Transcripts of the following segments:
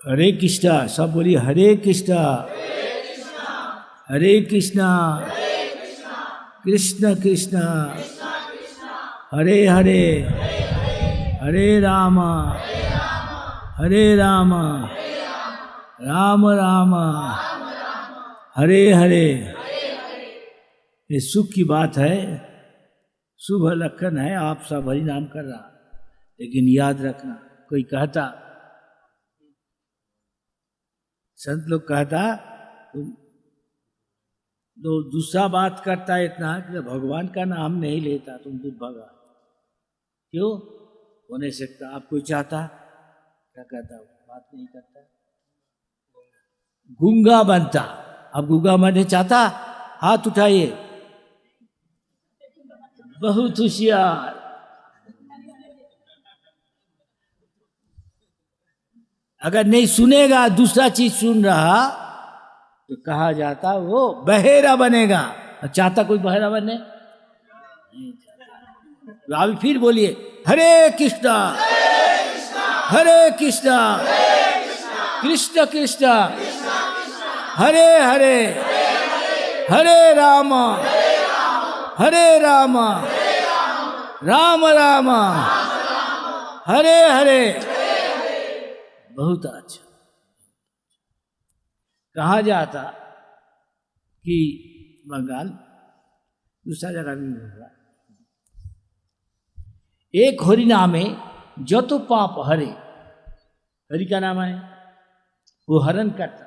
हरे कृष्णा, सब बोलिए हरे कृष्णा हरे कृष्णा कृष्ण कृष्ण हरे हरे हरे राम राम राम हरे हरे। ये सुख की बात है, शुभ लक्षण है। आप सब हरि नाम कर रहा, लेकिन याद रखना, कोई कहता, संत लोग कहता तुम तो दूसरा बात करता है इतना कि भगवान का नाम नहीं लेता तुम दुर्भागा, क्यों हो नहीं सकता। आप कोई चाहता, क्या कहता, बात नहीं करता, गूंगा बनता। अब गूंगा बनने चाहता, हाथ उठाइए, बहुत होशियार। अगर नहीं सुनेगा, दूसरा चीज सुन रहा, तो कहा जाता वो बहेरा बनेगा। चाहता कोई बहेरा बने? तो अभी फिर बोलिए हरे कृष्णा हरे कृष्णा कृष्ण कृष्ण हरे हरे हरे राम राम राम हरे हरे। बहुत अच्छा। कहा जाता कि बंगाल, दूसरा जगह भी होगा, एक हरि नामे जतो पाप हरे। हरि का नाम है, वो हरण करता।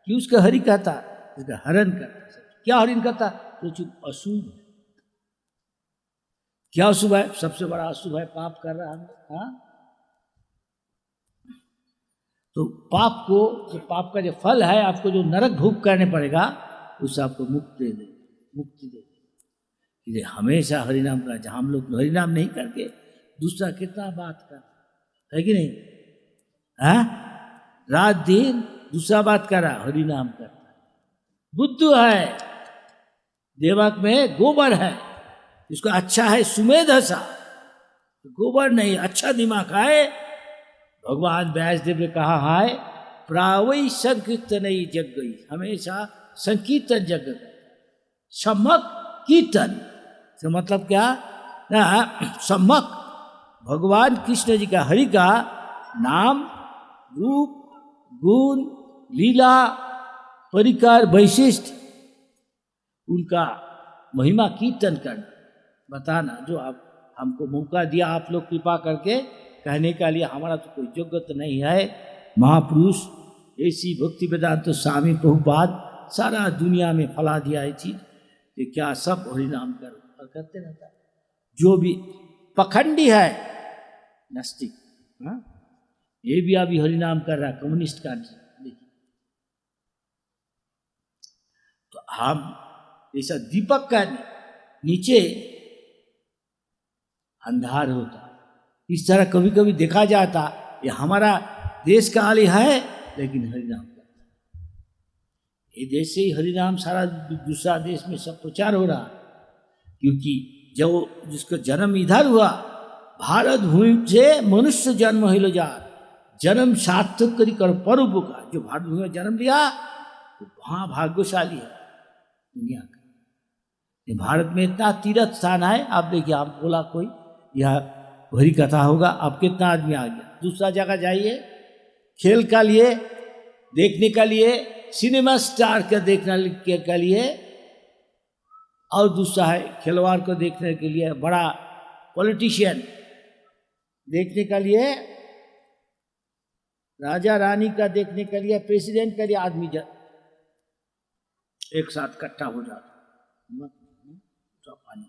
क्यों उसका हरि कहता? उसका हरण करता। क्या हरण करता? तो चुप अशुभ। क्या अशुभ है? सबसे बड़ा अशुभ है पाप कर रहा है। हाँ, तो पाप को, जो पाप का जो फल है, आपको जो नरक भोग करने पड़ेगा, उससे आपको मुक्ति दे। इसलिए हमेशा हरिनाम का, हम लोग हरिनाम नहीं करके दूसरा कितना बात कर है कि नहीं? हाँ, रात दिन दूसरा बात कर रहा, हरिनाम करता। बुद्धू है, दिमाग में गोबर है, इसको अच्छा है सुमेध सा, गोबर नहीं, अच्छा दिमाग है। भगवान व्यासदेव ने कहा है प्रावई संकीर्तन जग गई, हमेशा संकीर्तन जग गई। सम्मक कीर्तन से मतलब क्या ना, सम्मक भगवान कृष्ण जी का, हरि का नाम, रूप, गुण, लीला, परिकार, वैशिष्ट, उनका महिमा कीर्तन करना, बताना। जो आप हमको मौका दिया, आप लोग कृपा करके कहने का लिए, हमारा तो कोई योग्यता नहीं है। महापुरुष ऐसी भक्ति वेदांत स्वामी प्रभुपाद सारा दुनिया में फैला दिया है चीज कि क्या सब हरिनाम करो, और करते रहता। जो भी पखंडी है नास्तिक, हाँ, ये भी अभी हरिनाम कर रहा, कम्युनिस्ट का। देखिए, तो हम ऐसा दीपक का नीचे अंधार होता, इस तरह कभी कभी देखा जाता। ये हमारा देश का आली है, लेकिन हरिनाम करता, ये देश से ही हरिनाम सारा दूसरा देश में सब प्रचार हो रहा। क्योंकि जब जिसका जन्म इधर हुआ, भारत भूमि से मनुष्य जन्म हिलो जा, जन्म सार्थक करी कर पर्व का, जो भारत भूमि में जन्म लिया वो वहाँ भाग्यशाली है दुनिया का। भारत में इतना तीर्थ स्थान है, आप देखिए, आप बोला कोई यह हरि कथा होगा, अब कितना आदमी आ गया। दूसरा जगह जाइए, खेल का लिए, देखने का लिए, सिनेमा स्टार का देखने के लिए, और दूसरा है खिलवाड़ को देखने के लिए, बड़ा पॉलिटिशियन देखने का लिए, राजा रानी का देखने के लिए, प्रेसिडेंट के लिए आदमी एक साथ इकट्ठा हो जाता। पानी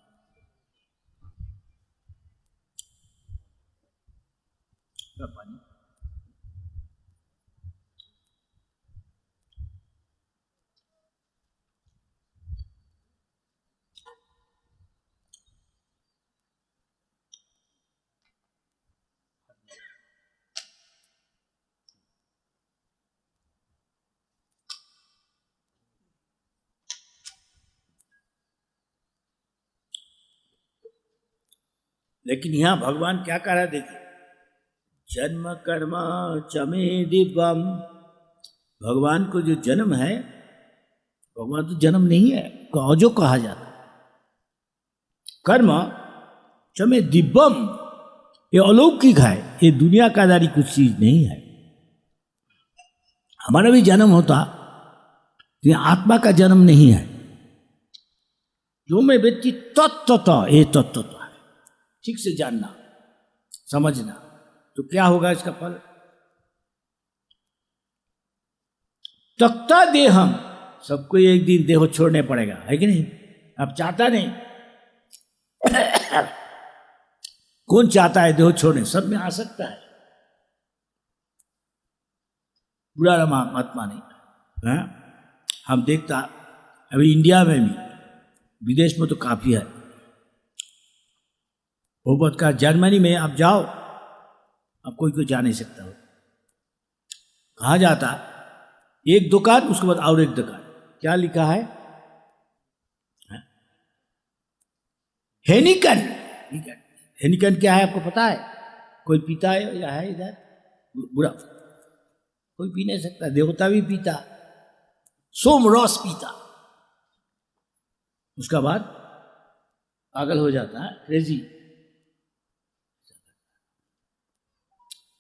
पानी लेकिन यहां भगवान क्या कह रहा है, देखिए, जन्म कर्म चमे दिव्यम। भगवान को जो जन्म है, भगवान तो जन्म नहीं है, जो कहा जाता कर्म चमे दिव्यम, ये अलौकिक है, ये दुनियादारी कुछ चीज नहीं है। हमारा भी जन्म होता, ये आत्मा का जन्म नहीं है। जो मैं व्यक्ति तत्व ये तत्व है, ठीक से जानना समझना, तो क्या होगा इसका फल? तख्ता देहम, सबको एक दिन देह छोड़ने पड़ेगा, है कि नहीं? अब चाहता नहीं कौन चाहता है देह छोड़ने? सब में आ सकता है, बुरा महात्मा नहीं है। हम देखता अभी इंडिया में भी, विदेश में तो काफी है, बहुत का। जर्मनी में आप जाओ, अब कोई जा नहीं सकता हो। कहाँ जाता? एक दुकान, उसके बाद और एक दुकान, क्या लिखा है? हेनिकन। हेनिकन क्या है आपको पता है? कोई पीता है या है इधर? बुरा, कोई पी नहीं सकता। देवता भी पीता, सोमरस पीता, उसका बाद पागल हो जाता है, क्रेजी।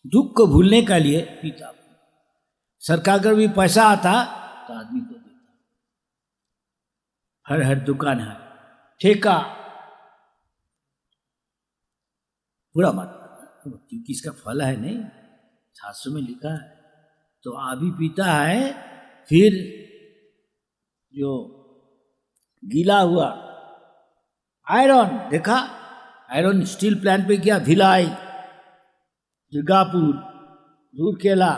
दुख को भूलने के लिए पीता। सरकार का भी पैसा आता तो आदमी को देता। हर दुकान है, ठेका, पूरा मत, क्योंकि इसका फल है नहीं, शास्त्रों में लिखा है। तो अभी पीता है, फिर जो गीला हुआ आयरन, देखा आयरन स्टील प्लांट पे किया, भिलाई, दुर्गापुर, रूरकेला,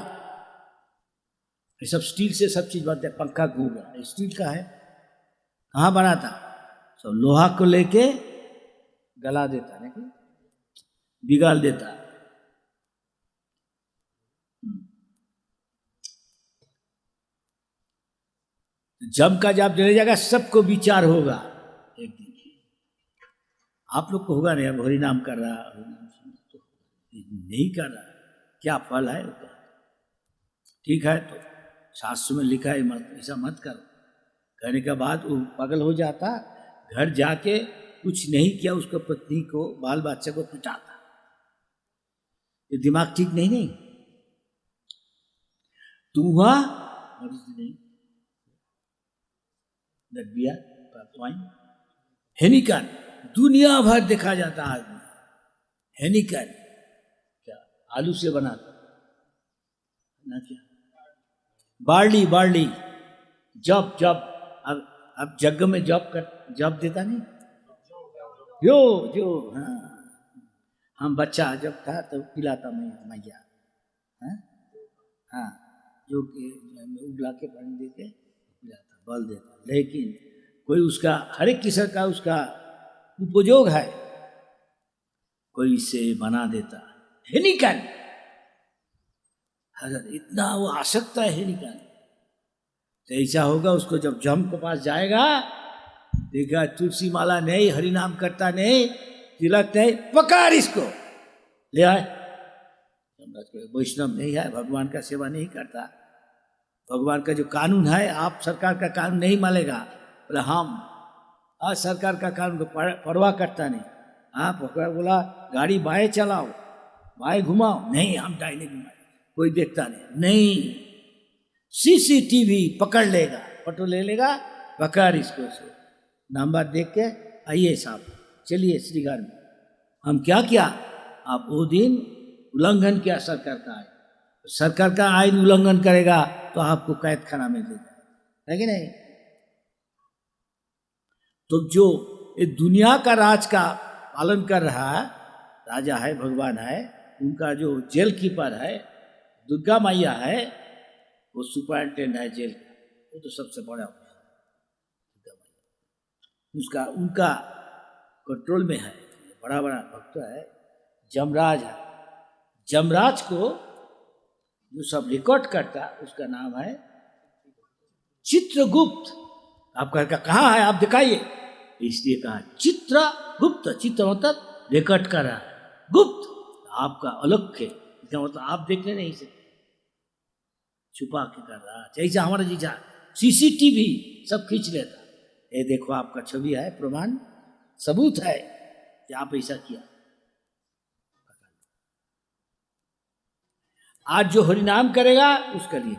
ये सब स्टील से सब चीज बनते हैं। पंखा घूम रहा है, स्टील का है। कहाँ बना था? सब लोहा को लेके गला देता, नहीं बिगाड़ देता। जब का जब चले जाएगा, सबको विचार होगा एक दिन। आप लोग को होगा नहीं, अब हरि नाम कर रहा, तो नहीं कर रहा, क्या फल है? ठीक है, तो शास्त्र में लिखा है मत, ऐसा मत करो। कहने के बाद वो पागल हो जाता, घर जाके कुछ नहीं किया, उसको पत्नी को, बाल बच्चे को पिटाता। ये दिमाग ठीक नहीं तू हुआ नहीं दिया। हेनिकन दुनिया भर देखा जाता आदमी। हेनिकन क्या? आलू से बनाता ना, क्या बार्ली जब अब जग में जब देता नहीं, जो हाँ, हम बच्चा जब था तो पिलाता मैं मैया, हाँ जो उबला के पानी देके पिलाता, बल देता। लेकिन कोई उसका हर एक किस्म का उसका उपयोग है, कोई इसे बना देता। हेनिकन इतना वो आसक्ता है हेनिकन, तो ऐसा होगा उसको जब जम के पास जाएगा, देखा तुलसी माला नहीं, हरि नाम करता नहीं, तिलक नहीं, पकड़ इसको ले आए। वैष्णव नहीं है, भगवान का सेवा नहीं करता, भगवान का जो कानून है, आप सरकार का कानून नहीं मानेगा। बोला हम आज सरकार का कानून को परवाह करता नहीं। आप बोला गाड़ी बाएं चलाओ, बाएं घुमाओ, नहीं हम दाहिने घुमाए, कोई देखता नहीं। सीसीटीवी पकड़ लेगा, फोटो ले लेगा, पकड़ इसको से नंबर देख के, आइए साहब चलिए श्रीगढ़ में। हम क्या किया? आप वो दिन उल्लंघन किया सरकार का आइन, सरकार का आइन उल्लंघन करेगा तो आपको कैद खाना में ले जाए, है कि नहीं? तो जो ये दुनिया का राज का पालन कर रहा है, राजा है, भगवान है, उनका जो जेल कीपर है, दुर्गा मैया है, वो सुपरिटेंडेंट है जेल का, वो तो सबसे बड़ा उसका उनका कंट्रोल में है। बड़ा भक्त है, जमराज है। जमराज को जो सब रिकॉर्ड करता, उसका नाम है चित्रगुप्त। आपका कहाँ है? आप दिखाइए, इसलिए कहा चित्रगुप्त। चित्र मतलब रिकॉर्ड कर रहा है, गुप्त आपका अलग है, इसका मतलब आप देखने नहीं सकते, छुपा के कर रहा। जैसे हमारा जीजा सीसीटीवी सब खींच लेता, ये देखो आपका छवि है, प्रमाण सबूत है कि आप ऐसा किया। आज जो हरिनाम करेगा उसका लिए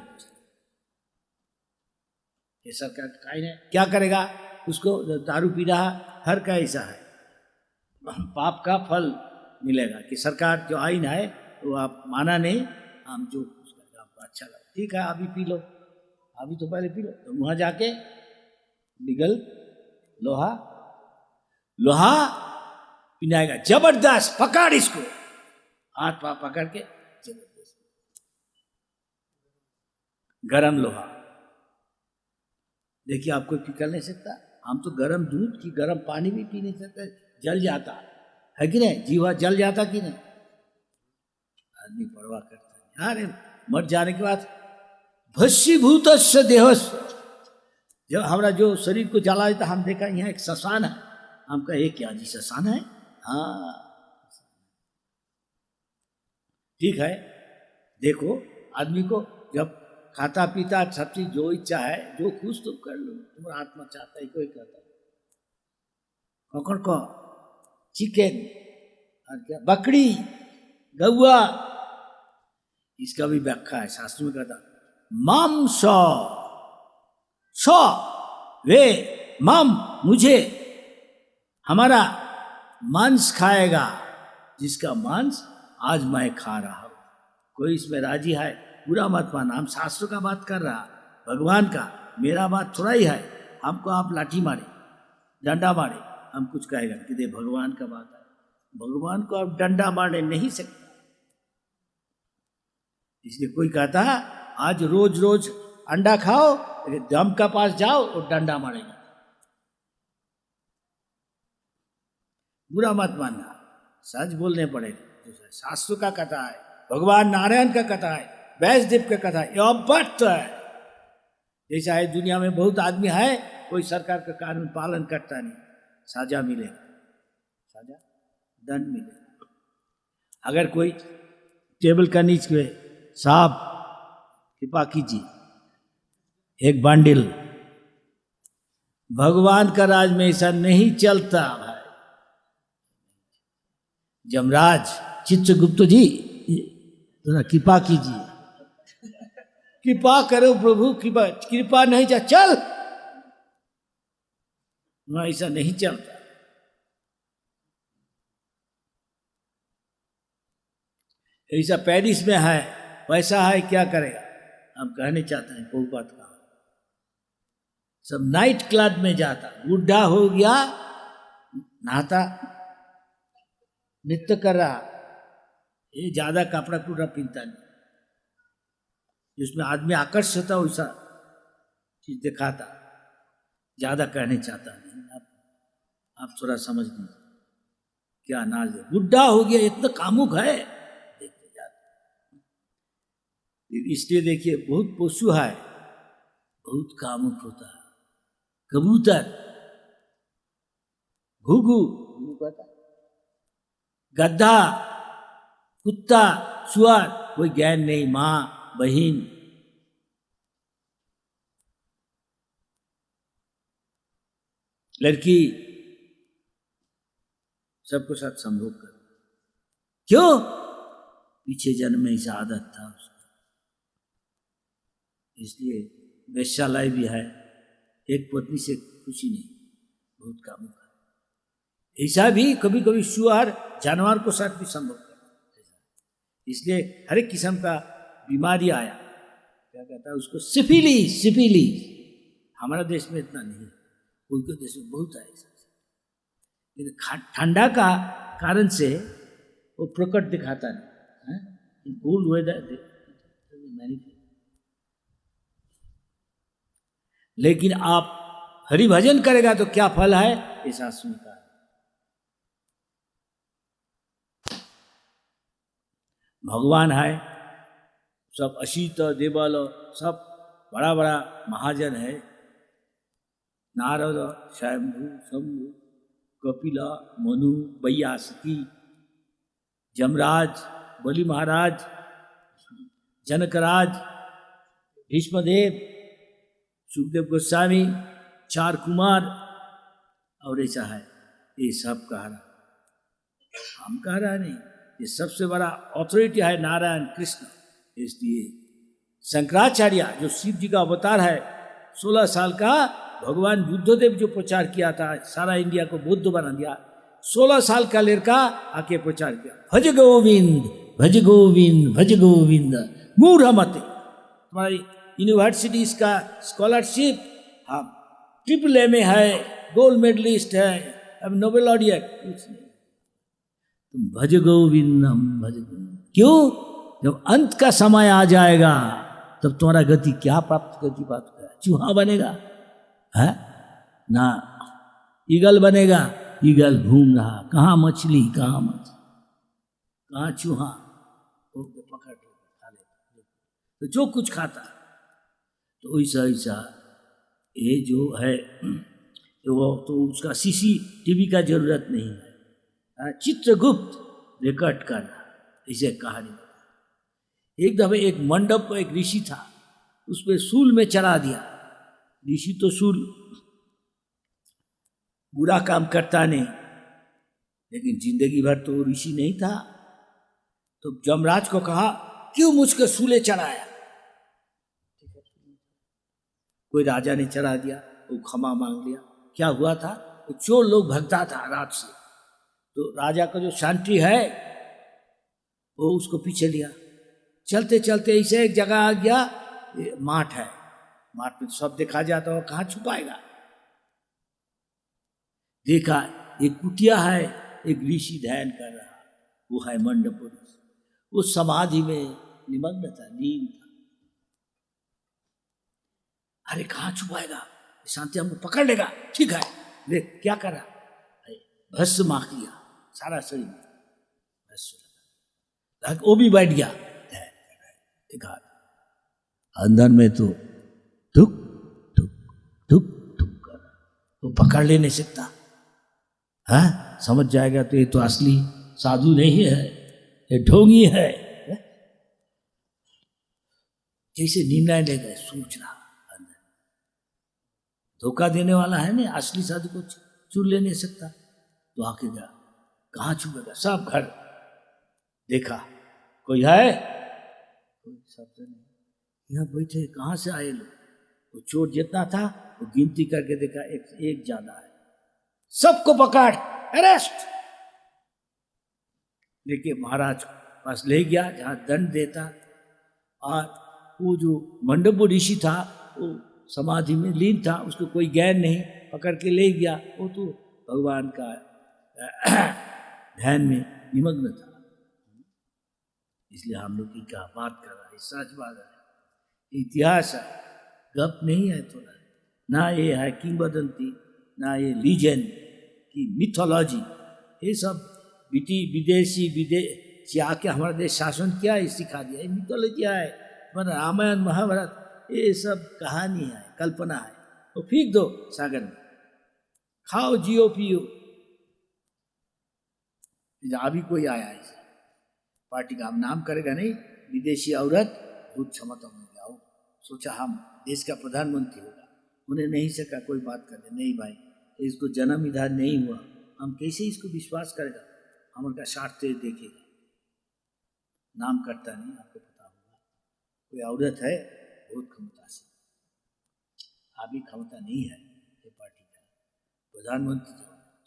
ये सरकार का है, क्या करेगा? उसको दारू पी रहा हर का ऐसा है, पाप का फल मिलेगा कि सरकार जो आइन है वो आप माना नहीं, हम जो आपको अच्छा लगा ठीक है अभी पी लो, अभी तो पहले पी लो। तो वहां जाके निगल लोहा लोहा पिनाएगा, जबरदस्त पकड़ इसको, हाथ पा पकड़ के जबरदस्त गरम लोहा। देखिए आप कोई पी कर नहीं सकता, हम तो गरम दूध की गरम पानी भी पी नहीं सकते, जल जाता है कि नहीं, जीवा जल जाता कि नहीं। आदमी परवाह करता है, अरे मर जाने के बाद भस्मीभूत देह, जब हमारा जो शरीर को जला देता, हम देखा यहाँ एक श्मशान है, हम कहे क्या जी श्मशान है? हाँ ठीक है। देखो आदमी को जब खाता पीता सब चीज जो इच्छा है, जो खुश तुम कर लो, तुम्हारा आत्मा चाहता है कोई कहता है। कौकड़ को चिकन और क्या बकरी गौआ, इसका भी व्याख्या है शास्त्र में कहता मांस सौ वे माम मुझे, हमारा मांस खाएगा जिसका मांस आज मैं खा रहा हूं। कोई इसमें राजी है? बुरा मत माना, हम शास्त्र का बात कर रहा, भगवान का, मेरा बात थोड़ा ही है। हमको आप लाठी मारे डंडा मारे हम कुछ कहेगा कि दे भगवान का बात है, भगवान को आप डंडा मारने नहीं सकते। इसलिए कोई कहता है आज रोज रोज अंडा खाओ, दम का पास जाओ और डंडा मारेगा। बुरा मत मानना, सच बोलने पड़ेगा। शास्त्र का कथा है, भगवान नारायण का कथा है, वैष्णदेव का कथा है, यह बात है। जैसा है दुनिया में बहुत आदमी है, कोई सरकार का कानून पालन करता नहीं, सजा मिलेगा, सजा दंड मिलेगा। अगर कोई टेबल का नीचे साहब कृपा कीजिए एक बांडिल, भगवान का राज में ऐसा नहीं चलता भाई। जमराज चित्रगुप्त जी थोड़ा कृपा कीजिए, कृपा करो प्रभु, कृपा कृपा नहीं जा चल, वहां ऐसा नहीं चलता। ऐसा पेरिस में है, पैसा है क्या करेगा। हम कहने चाहते हैं कोई बात का, सब नाइट क्लब में जाता, बुढ़ा हो गया नहाता नृत्य कर रहा, ये ज्यादा कपड़ा पूरा पहनता नहीं, जिसमें आदमी आकर्षित होता वैसा चीज दिखाता, ज्यादा कहने चाहता नहीं। आप थोड़ा समझ लीजिए क्या नाज है, बुढ़ा हो गया इतना कामुक है, देखते जाते। इसलिए देखिए बहुत पशु है बहुत कामुक होता है, कबूतर घुघू गद्दा कुत्ता सुअर, कोई ज्ञान नहीं, मां बहन लड़की सबको साथ संभोग कर, क्यों? पीछे जन्म में ऐसा आदत था उसका। इसलिए वेश्यालय भी है, एक पत्नी से खुशी नहीं, बहुत कामुक है। ऐसा भी कभी कभी सुअर जानवर को साथ भी संभव कर। इसलिए हर एक किस्म का बीमारी आया, क्या कहता है उसको, सिफिलिस। सिफिलिस हमारा देश में इतना नहीं, उनके देश में बहुत है ऐसा। ठंडा का कारण से वो प्रकट दिखाता नहीं, कूल वेदर। लेकिन आप हरि भजन करेगा तो क्या फल है, ऐसा सुनता है। भगवान है, सब अशीत देवल सब बड़ा बड़ा महाजन है, नारद स्वयंभू शंभु कपिला मनु वैयासकी जमराज बलि महाराज जनकराज, भीष्मदेव, सुखदेव गोस्वामी, 4 कुमार, और ऐसा है ये सब कह रहा, हम कह रहा नहीं, ये सबसे बड़ा अथॉरिटी है नारायण कृष्ण। इसलिए शंकराचार्य जो शिव जी का अवतार है, 16 साल का भगवान बुद्धदेव जो प्रचार किया था, सारा इंडिया को बुद्ध बना दिया, 16 साल का लड़का आके प्रचार किया, भज गोविंद भज गोविंद भज गोविंद मूढ़ मते। तुम्हारी यूनिवर्सिटी का स्कॉलरशिप हम AAA में है, गोल्ड मेडलिस्ट है, अब नोबेल लॉरिएट, कुछ नहीं, तुम भज गोविंदम भज गोविंद। क्यों? जब अंत का समय आ जाएगा तब तुम्हारा गति क्या प्राप्त, गति प्राप्त करेगा? चूहा बनेगा है ना, ईगल बनेगा, ईगल घूम रहा, कहाँ मछली कहाँ मछली कहाँ चूहा, पकड़ खा लेता, तो जो कुछ खाता। तो ऐसा ऐसा ये जो है वो तो उसका CCTV का जरूरत नहीं है, चित्रगुप्त रिकॉर्ड करना, इसे कहानी। एक दफे एक मंडप पर एक ऋषि था, उस पर सूल में चढ़ा दिया। ऋषि तो सूल बुरा काम करता नहीं, लेकिन जिंदगी भर तो ऋषि नहीं था। तो जमराज को कहा क्यों मुझको सूले चढ़ाया? कोई राजा ने चढ़ा दिया, वो क्षमा मांग लिया। क्या हुआ था, तो चोर लोग भगता था रात से, तो राजा का जो शांति है वो उसको पीछे लिया। चलते चलते ऐसे एक जगह आ गया, माठ है, माठ में सब देखा जाता है, कहाँ छुपाएगा। देखा एक कुटिया है, एक ऋषि ध्यान कर रहा, वो है मंडप ऋषि, वो समाधि में निमग्न था, नींद था। अरे कहाँ छुपाएगा, शांति हमको पकड़ लेगा, ठीक है। देख क्या करा, भस्म माख लिया सारा शरीर में, भस्म, वो भी बैठ गया। देखा अंदर में तो टुक टुक टुक टुक कर, वो पकड़ ले नहीं सकता है, समझ जाएगा तो ये तो असली साधु नहीं है, ये ढोंगी है। जैसे निर्णय ले गए, सोच रहा अंदर, धोखा देने वाला है ना, असली साधु को छू ले नहीं सकता। तो आके गया, कहाँ छुपेगा, सब घर देखा, कोई है, कोई शब्द नहीं, यहाँ बैठे, कहाँ से आए लोग। वो चोर जितना था वो गिनती करके देखा, एक ज्यादा है, सबको पकड़, अरेस्ट लेके महाराज पास ले गया, जहाँ दंड देता। और वो जो मंडप ऋषि था वो समाधि में लीन था, उसको कोई ज्ञान नहीं, पकड़ के ले गया, वो तो भगवान का ध्यान में निमग्न था। इसलिए हम लोग की क्या बात कर रहा है, सच बात है, इतिहास है, गप नहीं है थोड़ा, ना ये है किंवदंती, ना ये लीजेंड की मिथोलॉजी, ये सब विदेशी आके हमारा देश शासन किया है, सिखा दिया, ये मिथोलॉजी है, मतलब रामायण महाभारत ये सब कहानी है, कल्पना है, तो फेंक दो सागर में, खाओ जियो पियो। अभी कोई आया है पार्टी का, हम नाम करेगा नहीं, विदेशी औरत भूत क्षमता में जाओ, सोचा हम देश का प्रधानमंत्री होगा, उन्हें नहीं सका कोई बात करने, नहीं भाई इसको जन्म इधर नहीं हुआ, हम कैसे इसको विश्वास करेगा, हमारे स्वार्थ देखेगा, नाम करता नहीं, आपको पता होगा। कोई औरत है बहुत क्षमता से, अभी क्षमता नहीं है ये पार्टी का प्रधानमंत्री।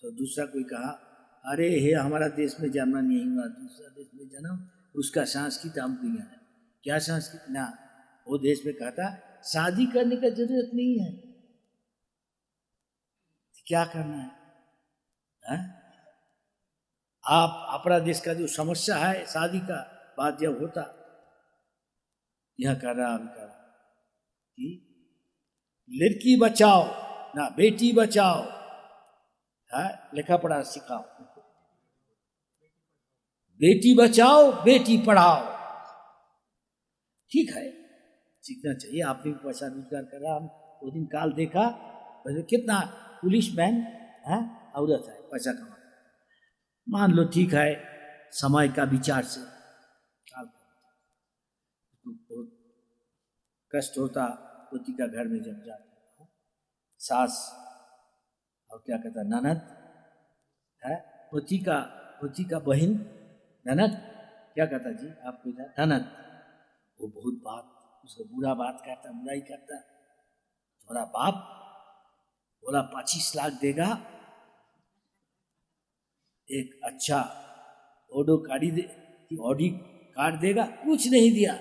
तो दूसरा कोई कहा अरे हे हमारा देश में जन्म नहीं हुआ, दूसरा देश में जन्म, उसका संस्कृत हमको यहाँ है, क्या संस्कृत ना, वो देश में कहता शादी करने का जरूरत नहीं है, क्या करना है? आप अपना देश का जो समस्या है शादी का बात जब होता, यह कर रहा कि लड़की बचाओ ना बेटी बचाओ, है लिखा पढ़ा सिखाओ, बेटी बचाओ बेटी पढ़ाओ, ठीक है सीखना चाहिए। आपने भी पैसा रोजगार कर रहा, हम वो दिन काल देखा कितना पुलिस मैन है औरत है, पैसा कमा, मान लो ठीक है समय का विचार से काल तो कष्ट होता पति का घर में जब जाता, सास और क्या कहता ननद है, पति का बहन ननद, क्या कहता जी आपको इधर ननद, वो बहुत बात उसको बुरा बात करता, बुराई करता। तुम्हारा बाप बोला 25 लाख देगा, एक अच्छा ऑडी कार देगा, कुछ नहीं दिया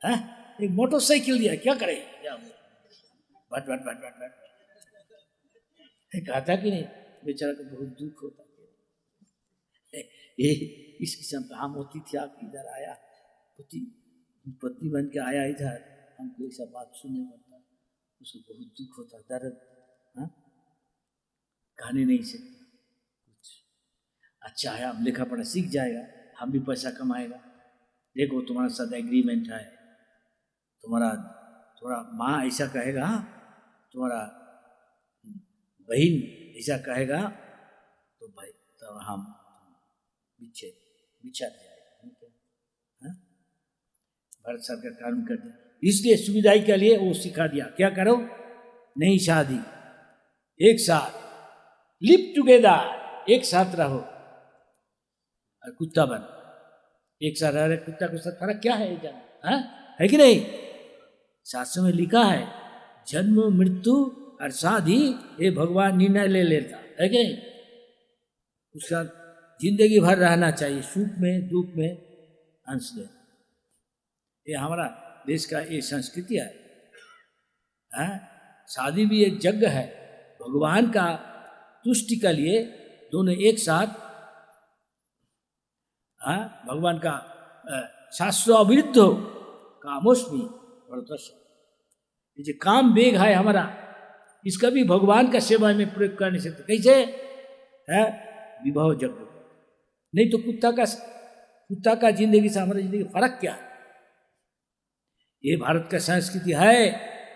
है, एक मोटरसाइकिल दिया, क्या करे, क्या but but but but but कहता कि नहीं, बेचारा को बहुत दुख होता। ये इस किस्म का हम होती थी, आप इधर आया पत्नी बन के आया इधर, हमको ऐसा बात सुनने पड़ता, उसको बहुत दुख होता, दर्द, हाँ कहने नहीं सकता कुछ। अच्छा है हम लिखा पढ़ा सीख जाएगा, हम भी पैसा कमाएगा। देखो तुम्हारा साथ एग्रीमेंट है, तुम्हारा माँ ऐसा कहेगा, तुम्हारा बहन ऐसा कहेगा, तो भाई तब हम बिछड़ जाएगा। भारत सरकार कानून कर दिया, इसलिए सुविधा के लिए वो सिखा दिया, क्या करो, नहीं शादी, एक साथ लिव टुगेदर, एक साथ रहो, और कुत्ता बन एक साथ रह रहे, कुत्ता के साथ फर्क क्या है जाना, है कि नहीं? शास्त्रों में लिखा है जन्म मृत्यु और शादी ये भगवान निर्णय ले लेता है कि नहीं, उसका जिंदगी भर रहना चाहिए, सुख में दुख में अंश ले। ये हमारा देश का ये संस्कृति है। शादी भी एक यज्ञ है, भगवान का तुष्टि के लिए दोनों एक साथ, भगवान का शास्त्र अविरुद्ध हो, कामोस्मि परतस्व, ये जो काम वेग है हमारा, इसका भी भगवान का सेवा में प्रयोग करने से, तो कैसे है विवाह यज्ञ, नहीं तो कुत्ता का जिंदगी से हमारी जिंदगी फर्क क्या है? ये भारत का संस्कृति है।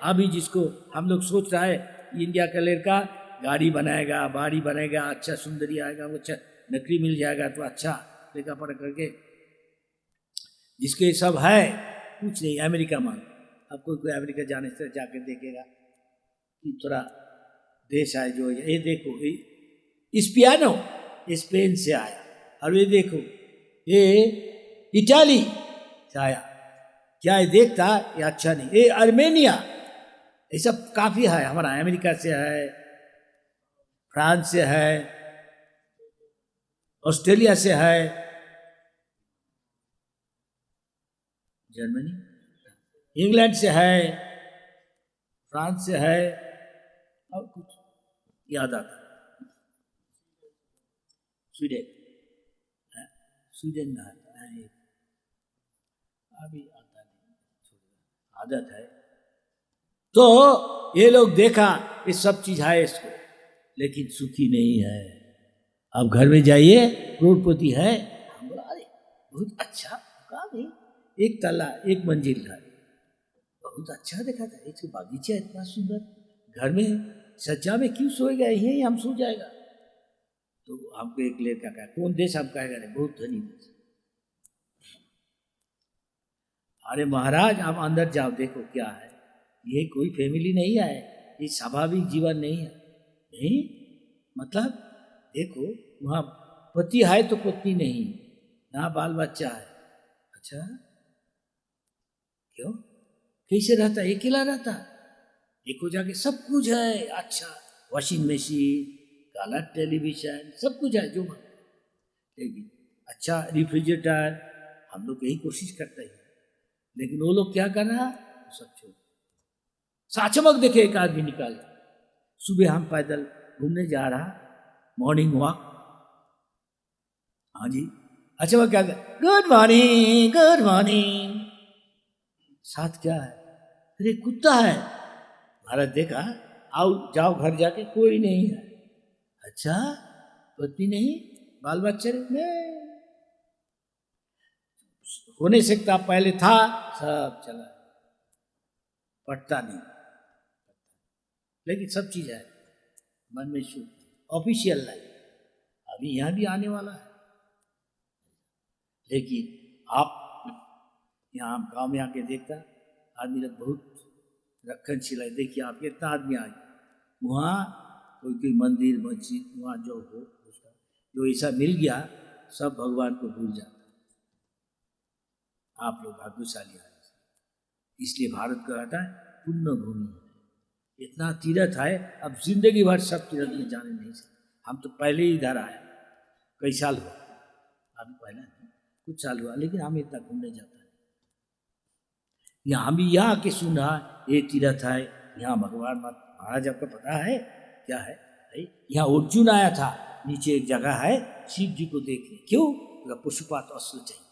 अभी जिसको हम लोग सोच रहा है इंडिया का लड़का गाड़ी बनाएगा, बाड़ी बनाएगा, अच्छा सुंदरी आएगा, वो अच्छा नौकरी मिल जाएगा तो अच्छा लेखा पढ़ करके, जिसके सब है कुछ नहीं। अमेरिका मान, अब कोई अमेरिका जाने से जाके देखेगा कि थोड़ा देश है जो ये देखो स्पियानो स्पेन से आया, और ये देखो ये इटाली से आया, क्या ये देखता ये अच्छा नहीं, ये आर्मेनिया, ये सब काफी है हमारा, अमेरिका से है, फ्रांस से है, ऑस्ट्रेलिया से है, जर्मनी, इंग्लैंड से है, फ्रांस से है, और कुछ याद आता, स्वीडन में आता है, अभी आता नहीं, आदत है। तो ये लोग देखा ये सब चीज है इसको, लेकिन सुखी नहीं है। अब घर में जाइए, करोड़पति है, हम बोला अरे बहुत अच्छा, कहा नहीं, एक तला एक मंजिल घर, बहुत अच्छा देखा था, इसके बागीचा इतना सुंदर, घर में सज्जा में क्यों सोएगा, यही हम सो जाएगा। तो हमको एक लड़का कहा, कौन देश हम कहेगा, नहीं बहुत धनी देश। अरे महाराज आप अंदर जाओ, देखो क्या है, ये कोई फैमिली नहीं है, ये स्वाभाविक जीवन नहीं है, नहीं मतलब देखो वहाँ पति है तो पत्नी नहीं, ना बाल बच्चा है, अच्छा क्यों, कैसे रहता, अकेला रहता, देखो जाके सब कुछ है, अच्छा वॉशिंग मशीन, कलर टेलीविजन, सब कुछ है जो, लेकिन अच्छा रिफ्रिजरेटर, हम लोग यही कोशिश करते हैं, लेकिन वो लोग क्या कर रहा, सब छोड़। साचमक देखे एक आदमी निकाल, सुबह हम पैदल घूमने जा रहा, मॉर्निंग वॉक, हाँ जी, अच्छा वो क्या, गुड मॉर्निंग गुड मॉर्निंग, साथ क्या है, अरे कुत्ता है, भारत देखा, आओ जाओ घर जाके कोई नहीं है, अच्छा पत्नी नहीं, बाल बच्चे नहीं, हो नहीं सकता, पहले था सब चला, पटता नहीं, लेकिन सब चीज है मन में शुद्ध, ऑफिशियल लाइफ अभी यहां भी आने वाला है, लेकिन आप यहाँ गांव में आके देखता, आदमी लोग बहुत रक्षणशील है। देखिए आप कितना आदमी आए वहाँ, कोई कोई मंदिर मस्जिद वहाँ जो हो उसका जो ऐसा मिल गया, सब भगवान को भूल जाता। आप लोग भाग्यशाली हैं, इसलिए भारत को कहता है पुण्य भूमि है। इतना तीर्थ है, अब जिंदगी भर सब तीर्थ में जाने नहीं सकते। हम तो पहले ही इधर आए, कई साल हुआ, अभी पहले नहीं, कुछ साल हुआ, लेकिन हम इतना घूमने जाते हैं। यहाँ हम भी यहाँ के सुन रहा ये तीर्थ है, यहाँ भगवान महाराज आपको पता है क्या है? यहाँ अर्जुन आया था, नीचे एक जगह है शिव जी को देखने, क्यों? पशुपात अस्त्र चाहिए।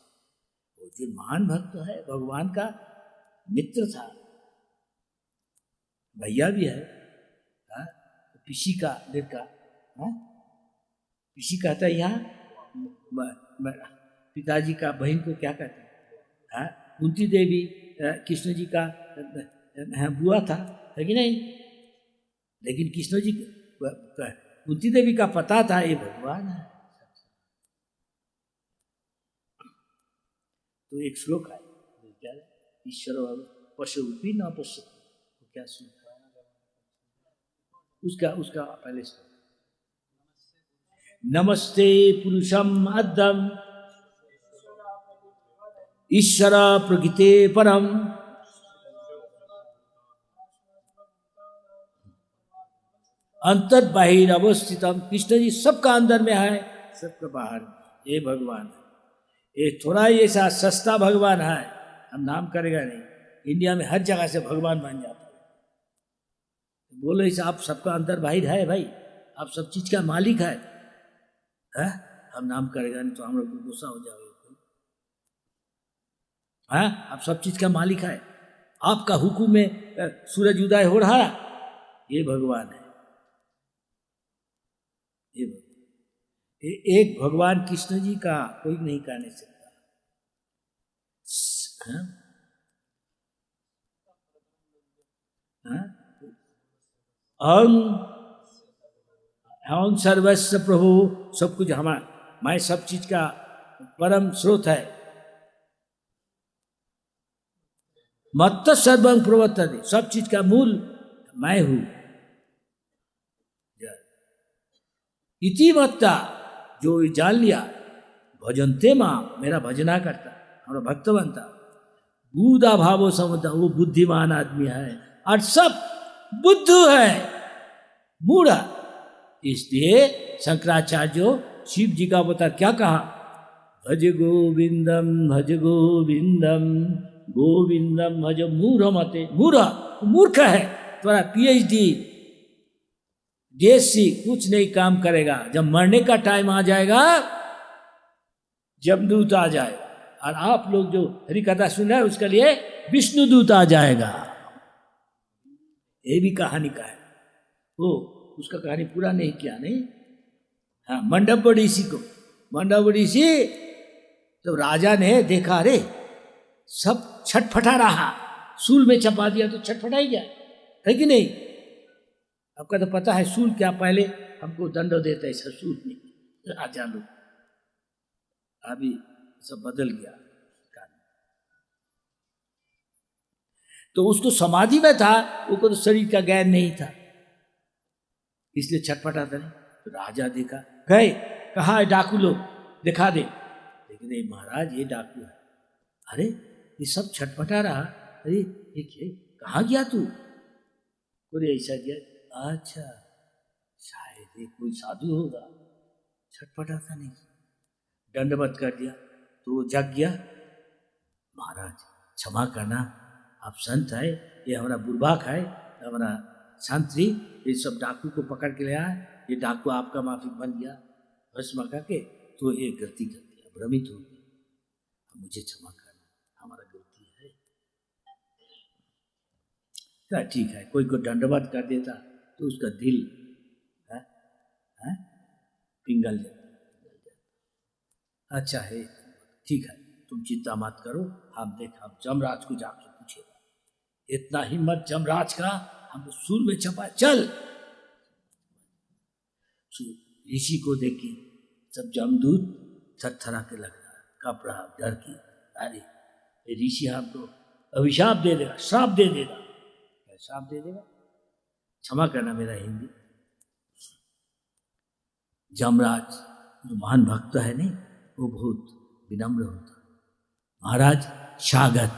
अर्जुन महान भक्त है, भगवान का मित्र था, भैया भी है, पिसी का लड़का, पिसी कहता है यहाँ पिताजी का बहन को क्या कहते हैं? कुंती देवी कृष्ण जी का बुआ था, है कि नहीं? लेकिन कृष्ण जी कुंती देवी का पता था ये भगवान है। तो एक श्लोक है, क्या है? ईश्वर पशु भी न पशु, क्या श्लोक उसका पहले श्लोक, नमस्ते पुरुषम अद्दम ईश्वर प्रकृते परम अंतर बाहिर अवस्थितम। कृष्ण जी सबका अंदर में है, सबका बाहर में। ये भगवान है, ये थोड़ा ही ऐसा सस्ता भगवान है, हम नाम करेगा नहीं, इंडिया में हर जगह से भगवान बन जाता है। बोलो ऐसा आप सबका अंदर बाहिर है भाई, आप सब चीज का मालिक है, हम नाम करेगा नहीं तो हम लोग को गुस्सा हो जाएगा। आप सब चीज का मालिक है, आपका हुक्म में सूरज उदय हो रहा है, ये भगवान है। ये एक भगवान कृष्ण जी का कोई नहीं कहने सकता। हम सर्वस्व प्रभु, सब कुछ हमारा, मैं सब चीज का परम स्रोत है। मत्त सर्वं प्रवर्तते, सब चीज का मूल मैं हूं। इति मत्ता, जो जान लिया, भजनते मां, मेरा भजना करता, हमारा भक्त बनता, बुधा भावो समझता, वो बुद्धिमान आदमी है, और सब बुद्धू है, मूढ़ा। इसलिए शंकराचार्य शिव जी का अवतार क्या कहा? भज गोविंदम भज गोविंदम गोविंदम भज मूढ़ मते। मूर्ख है, तुम्हारा पीएचडी देसी कुछ नहीं काम करेगा। जब मरने का टाइम आ जाएगा, जमदूत आ जाएगा, और आप लोग जो हरि कथा सुन रहे हैं उसके लिए विष्णुदूत आ जाएगा। ये भी कहानी का है, वो उसका कहानी पूरा नहीं किया नहीं। हाँ, मंडप ऋषि को, मंडप ऋषि तो राजा ने देखा, अरे सब छटफटा रहा, सूल में चपा दिया तो छटफटा ही जाए, है कि नहीं? आपका तो पता है सूल क्या, पहले हमको दंड देते ऐसा सूल नहीं, राजा लोग, अभी सब बदल गया। तो उसको समाधि में था, उसको तो शरीर का ज्ञान नहीं था, इसलिए छटपटाता नहीं। तो राजा देखा, गए, कहा है डाकू लोग, दिखा दे। लेकिन महाराज ये डाकू है। अरे ये सब छटपटा रहा, अरे ये कहाँ गया तू? बोले ऐसा गया। अच्छा, शायद ये कोई साधु होगा, छटपटाता नहीं, दंडवत कर दिया तो वो जग गया। महाराज क्षमा करना, आप संत है, ये हमारा बुर्बाक है, हमारा शांति, ये सब डाकू को पकड़ के ले आया, ये डाकू आपका माफी बन गया, भस्म करके, तो ये गलती कर दिया, भ्रमित हो गया, मुझे क्षमा करना, हमारा गलती है। क्या ठीक है, कोई को दंडवत कर देता तो उसका दिल पिघल जाता। अच्छा है, ठीक है, तुम चिंता मत करो, हम जमराज को जाकर पूछेगा। इतना हिम्मत जमराज का, हमको सूल में छपा, चल। ऋषि को देखी, सब जमदूत थरथरा के लग रहा, कप रहा डर की, अरे ऋषि हमको अभिशाप दे देगा, श्राप दे देगा। क्या श्राप दे देगा? क्षमा करना मेरा हिंदी। जमराज जो महान भक्त है नहीं, वो बहुत विनम्र होता। महाराज स्वागत,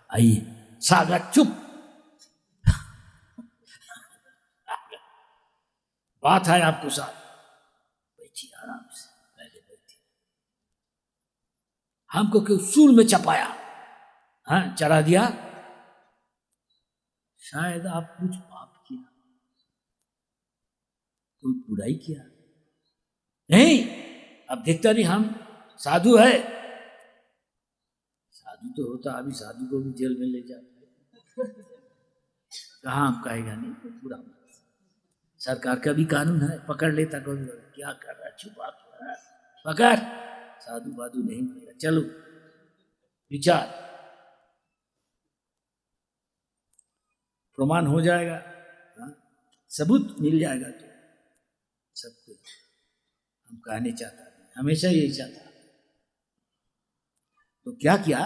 आइए। स्वागत, चुप। बात है आपको साथ, बैठिए आराम से, पहले बैठिए। हमको क्यों सूल में चपाया, हाँ, चढ़ा दिया? शायद आप कुछ पाप किया, कोई बुराई किया। नहीं, अब देखता नहीं हम साधु है। साधु तो होता, अभी साधु को भी जेल में ले जाते। कहाँ हम कहेगा नहीं, तो पूरा सरकार का भी कानून है, पकड़ लेता कभी। क्या कर रहा है, छुपा कर रहा है, पकड़। साधु बाधु नहीं मिलेगा। चलो विचार, प्रमाण हो जाएगा, हाँ? सबूत मिल जाएगा तो सब कुछ हम कहने चाहता है, हमेशा यही चाहता। तो क्या किया?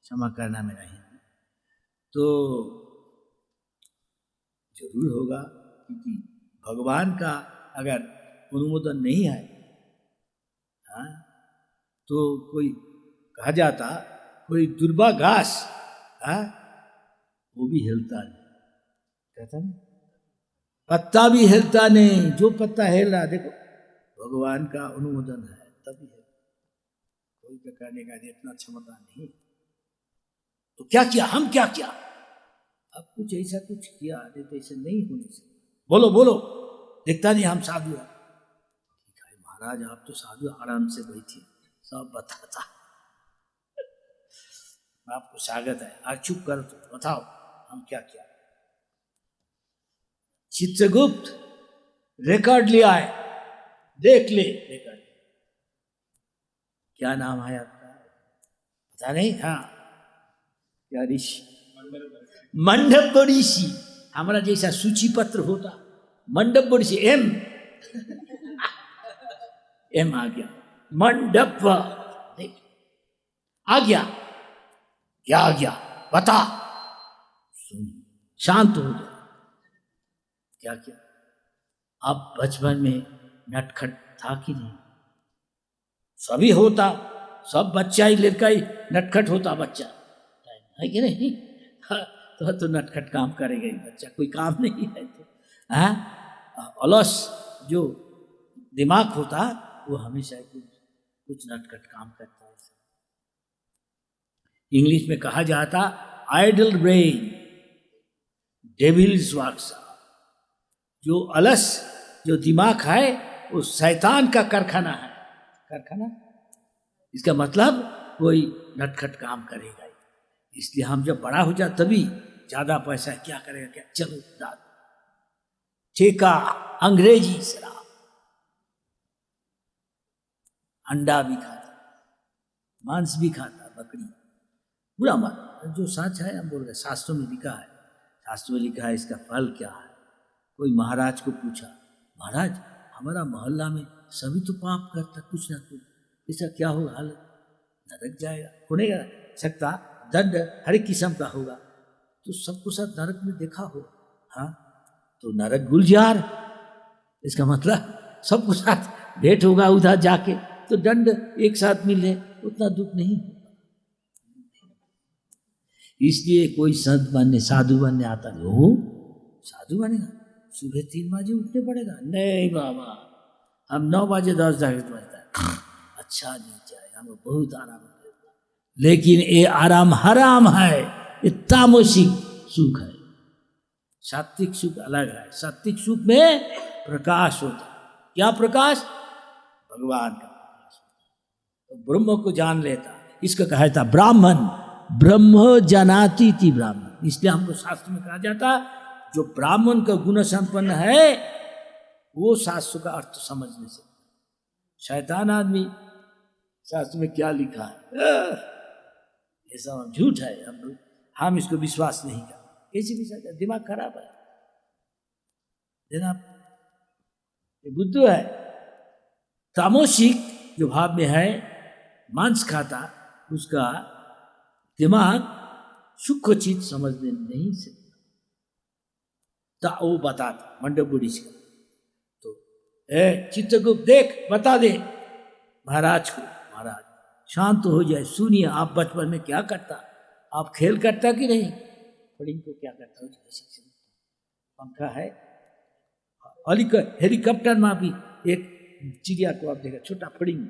क्षमा करना मेरा ही तो जरूर होगा, क्योंकि भगवान का अगर अनुमोदन नहीं है, हाँ, तो कोई कहा जाता कोई दुर्बा घास, हाँ, वो भी हिलता नहीं, कहता नहीं, पत्ता भी हिलता नहीं। जो पत्ता हिल रहा, देखो भगवान का अनुमोदन है तभी है, कोई का करने का इतना क्षमता नहीं। तो क्या किया, हम क्या किया? अब कुछ ऐसा कुछ किया, नहीं तो ऐसे नहीं होने से। बोलो बोलो, दिखता नहीं हम साधु हैं। ठीक है महाराज, आप तो साधु, आराम से बैठिए, सब बताता। आपको स्वागत है, आज चुप करो, तो बताओ हम क्या किया। चित्रगुप्त रिकॉर्ड लिया है, देख ले रिकॉर्ड। क्या नाम है आपका? पता नहीं, हाँ, क्या ऋषि? मंडप ऋषि। हमारा जैसा सूची पत्र होता, मंडप ऋषि। एम आ गया, मंडप, देख आ गया। क्या आ गया बता, सुन, शांत हो जा। क्या किया? अब बचपन में नटखट था कि नहीं? सभी होता, सब बच्चा ही, लड़का ही नटखट होता, बच्चा है कि नहीं? तो नटखट काम करेगा ही बच्चा, कोई काम नहीं है तो, हाँ, अलस जो दिमाग होता वो हमेशा कुछ नटखट काम करता है। इंग्लिश में कहा जाता आइडल ब्रेन डेविल्स वर्कशॉप। जो अलस जो दिमाग है वो शैतान का कारखाना है। कारखाना, इसका मतलब कोई नटखट काम करेगा। इसलिए हम जब बड़ा हो जाए तभी ज्यादा पैसा क्या करेगा, क्या, चलो दाद, ठेका, अंग्रेजी शराब, अंडा भी खाता, मांस भी खाता, बकरी, बुरा मत। जो सच है हम बोल रहे, शास्त्रों में लिखा है, शास्त्रों में लिखा है इसका फल क्या है। कोई महाराज को पूछा, महाराज हमारा मोहल्ला में सभी तो पाप करता, कुछ ना कुछ, इसका क्या होगा हालत? नरक जाएगा, होने सकता, दंड हर किस्म का होगा, तो सबको साथ नरक में देखा हो, हाँ, तो नरक गुलजार, इसका मतलब सबको साथ भेंट होगा उधर जाके, तो दंड एक साथ मिले, उतना दुख नहीं होगा। इसलिए कोई संत बनने, साधु बनने आता नहीं, हो साधु बनेगा, सुबह 3 बजे उठने पड़ेगा? नहीं बाबा, हम 9 बजे 10 बजता है। अच्छा नहीं चाहिए, हमें बहुत आराम है, लेकिन ये आराम हराम है, ये तामसिक सुख है। सात्विक सुख अलग है। सात्विक सुख में प्रकाश होता है। क्या प्रकाश? भगवान का प्रकाश। तो ब्रह्म को जान लेता, इसका कहा था ब्राह्मण, ब्रह्म जनाति थी ब्राह्मण। इसलिए हमको शास्त्र में कहा जाता जो ब्राह्मण का गुण संपन्न है वो शास्त्र का अर्थ समझने से। शैतान आदमी शास्त्र में क्या लिखा है ये सब झूठ है, हम इसको विश्वास नहीं करते। कैसे विश्वास? दिमाग खराब है जनाब, ये बुद्धू है। तामसिक जो भाव में है, मांस खाता, उसका दिमाग सूक्ष्म चीज समझने नहीं सकता। तो वो बताता मंडोबुरी का, तो चित्रगुप्त देख बता दे महाराज को, महाराज शांत हो जाए, सुनिए आप बचपन में क्या करता, आप खेल करता कि नहीं, फड़िंग को क्या करता, पंखा है, हेलीकॉप्टर में भी एक चिड़िया को आप देखा, छोटा फड़िंग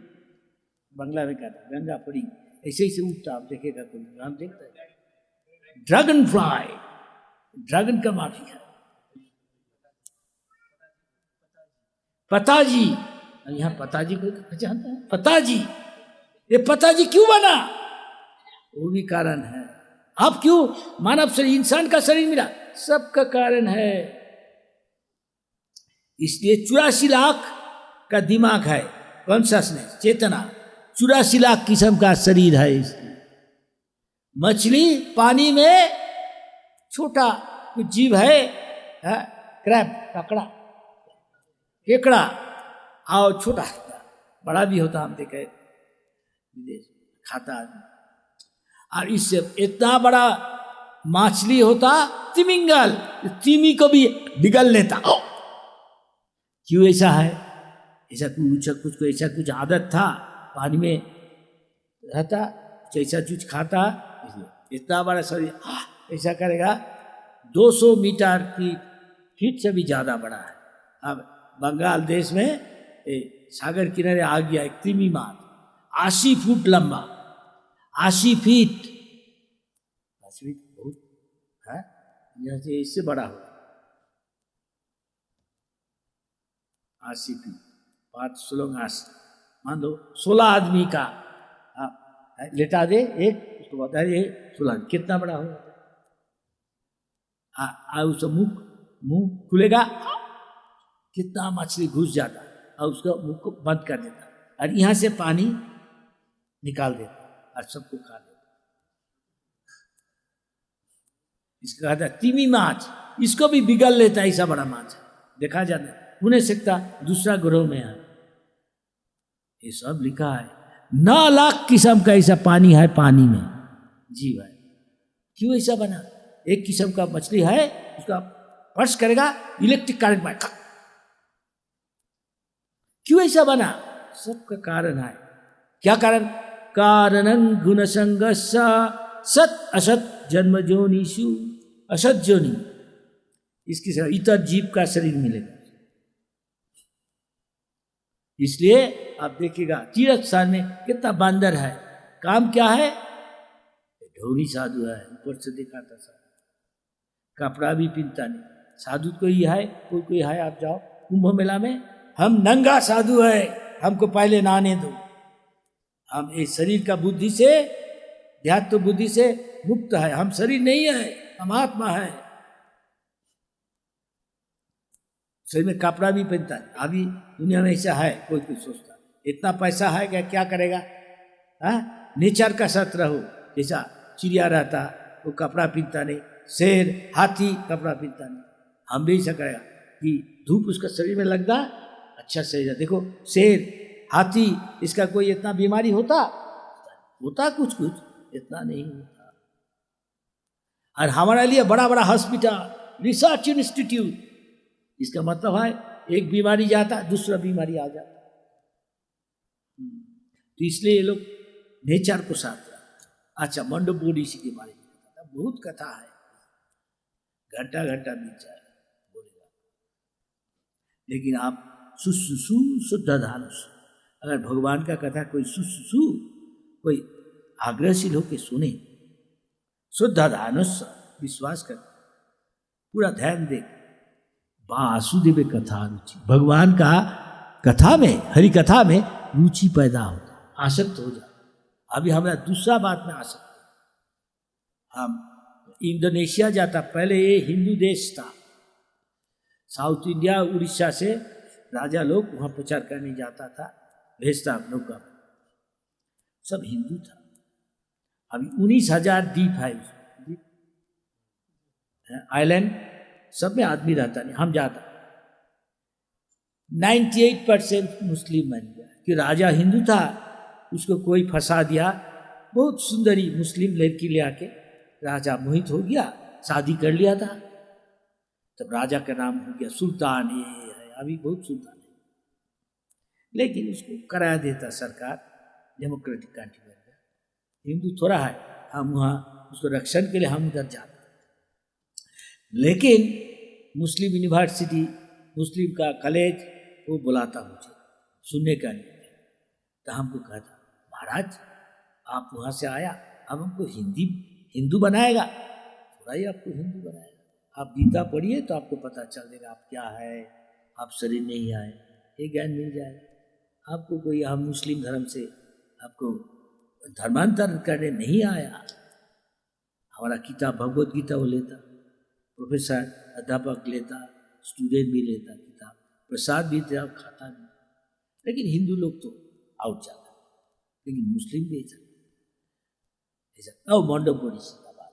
बंगला में कहता गंगा फड़िंग, ऐसे ही से उठता, आप देखेगा कोई नाम देखता है, ड्रैगन फ्लाई, ड्रैगन का माफी है, पताजी, यहाँ पताजी कोई पहचानता है, पताजी, ये पताजी क्यों बना, वो भी कारण है। आप क्यों मानव शरीर, इंसान का शरीर मिला, सबका कारण है। इसलिए 84 लाख का दिमाग है, कॉन्शसनेस, चेतना, 84 लाख किस्म का शरीर है। इसलिए मछली पानी में छोटा कुछ जीव है, क्रैब, ककड़ा, केकड़ा, और छोटा बड़ा भी होता, हम देखे विदेश खाता आदमी, और इससे इतना बड़ा मछली होता तिमिंगल, तिमी को भी बिगल लेता। क्यों ऐसा है, ऐसा कुछ को ऐसा कुछ आदत था, पानी में रहता, कुछ ऐसा चीज खाता, इसलिए इतना बड़ा शरीर ऐसा करेगा। 200 मीटर की फीट से भी ज्यादा बड़ा है। अब बंगाल देश में सागर किनारे आ गया एक तिमी माछ, 80 फुट लंबा, 80 फीट, 80 फीट बहुत है, यहाँ से इससे बड़ा होगा, 80 फीट, 5 सोलंग 80, मान लो 16 आदमी का लेटा दे एक, उसको बता दे 16, कितना बड़ा होगा। उसका मुंह खुलेगा, कितना मछली घुस जाता, और उसका मुंह को बंद कर देता, और यहाँ से पानी निकाल देता और सबको खा देता। इसका कहता है तिमी माछ, इसको भी बिगल लेता, ऐसा बड़ा माछ है, देखा जाता हो नहीं सकता, दूसरा ग्रह में है। ये सब लिखा है। 9 लाख किस्म का ऐसा पानी है, पानी में जीव है। क्यों ऐसा बना, एक किस्म का मछली है, उसका स्पर्श करेगा इलेक्ट्रिक करंट में, क्यों ऐसा बना, सबका कारण है। क्या कारण, कारणं गुण संगस्स सत असत जन्म जोनिषु, असत जोनि, इसके साथ इतर जीव का शरीर मिलेगा। इसलिए आप देखिएगा तीर्थ स्थान में कितना बंदर है, काम क्या है, ढोरी साधु है, ऊपर से दिखाता साधु, कपड़ा भी पहनता नहीं, साधु कोई है, कोई है, आप जाओ कुंभ मेला में, हम नंगा साधु है, हमको पहले नहाने दो, हम इस शरीर का बुद्धि से, ध्यात्म बुद्धि से मुक्त है, हम शरीर नहीं है, हम आत्मा है। शरीर में कपड़ा भी पहनता है, अभी दुनिया में ऐसा है, कोई सोचता इतना पैसा है क्या करेगा, नेचर का साथ रहो, जैसा चिड़िया रहता वो कपड़ा पहनता नहीं, शेर हाथी कपड़ा पहनता नहीं, हम भी ऐसा करेगा कि धूप उसका शरीर में लगता, अच्छा शरीर, देखो शेर हाथी, इसका कोई इतना बीमारी होता कुछ इतना नहीं होता। और हमारे लिए बड़ा बड़ा हॉस्पिटल, रिसर्च इंस्टीट्यूट, इसका मतलब है एक बीमारी जाता दूसरा बीमारी आ जाता। तो इसलिए ये लोग नेचर को साथ रखते। अच्छा, मंडोबुरी के बारे में बहुत कथा है, घंटा घंटा बीत जाए बोलेगा, लेकिन आप सुसुसु शुद्ध धानुष, अगर भगवान का कथा कोई सुसुसु, कोई आग्रहशील होकर सुने, शुद्ध धानुष विश्वास कर, पूरा ध्यान दे, वासुदेव कथा रुचि, भगवान का कथा में, हरि कथा में रुचि पैदा हो, आसक्त हो जाए। अभी हमारा दूसरा बात में आसक्त, हम इंडोनेशिया जाता, पहले ये हिंदू देश था, साउथ इंडिया उड़ीसा से राजा लोग वहाँ प्रचार करने जाता था, भेजता हम लोग का, सब हिंदू था। अभी 19,000 द्वीप है, आइलैंड, सब में आदमी रहता नहीं, हम जाता 98% मुस्लिम बन गया, कि राजा हिंदू था, उसको कोई फंसा दिया, बहुत सुंदरी मुस्लिम लड़की ले आके राजा मोहित हो गया, शादी कर लिया था। तब राजा का नाम हो गया सुल्तान, ये है अभी बहुत सुल्तान है, लेकिन उसको कराया देता सरकार, डेमोक्रेटिक कंट्री बन गया। हिंदू थोड़ा है, हम वहाँ उसको रक्षण के लिए हम उधर जाते। लेकिन मुस्लिम यूनिवर्सिटी, मुस्लिम का कॉलेज वो बुलाता मुझे सुनने का नहीं। तो हमको कहता महाराज आप वहाँ से आया, अब हमको हिंदू बनाएगा, थोड़ा ही आपको हिंदू बनाएगा। आप गीता पढ़िए तो आपको पता चल जाएगा आप क्या है, आप शरीर नहीं आए, ये ज्ञान मिल जाएगा आपको। कोई हम मुस्लिम धर्म से आपको धर्मांतरण करने नहीं आया। हमारा किताब भगवत गीता वो लेता, प्रोफेसर अध्यापक लेता, स्टूडेंट भी लेता किताब, प्रसाद भी देता, खाता भी। लेकिन हिंदू लोग तो आउट जाता, लेकिन मुस्लिम भी ऐसा मंडप ऋषि का बात।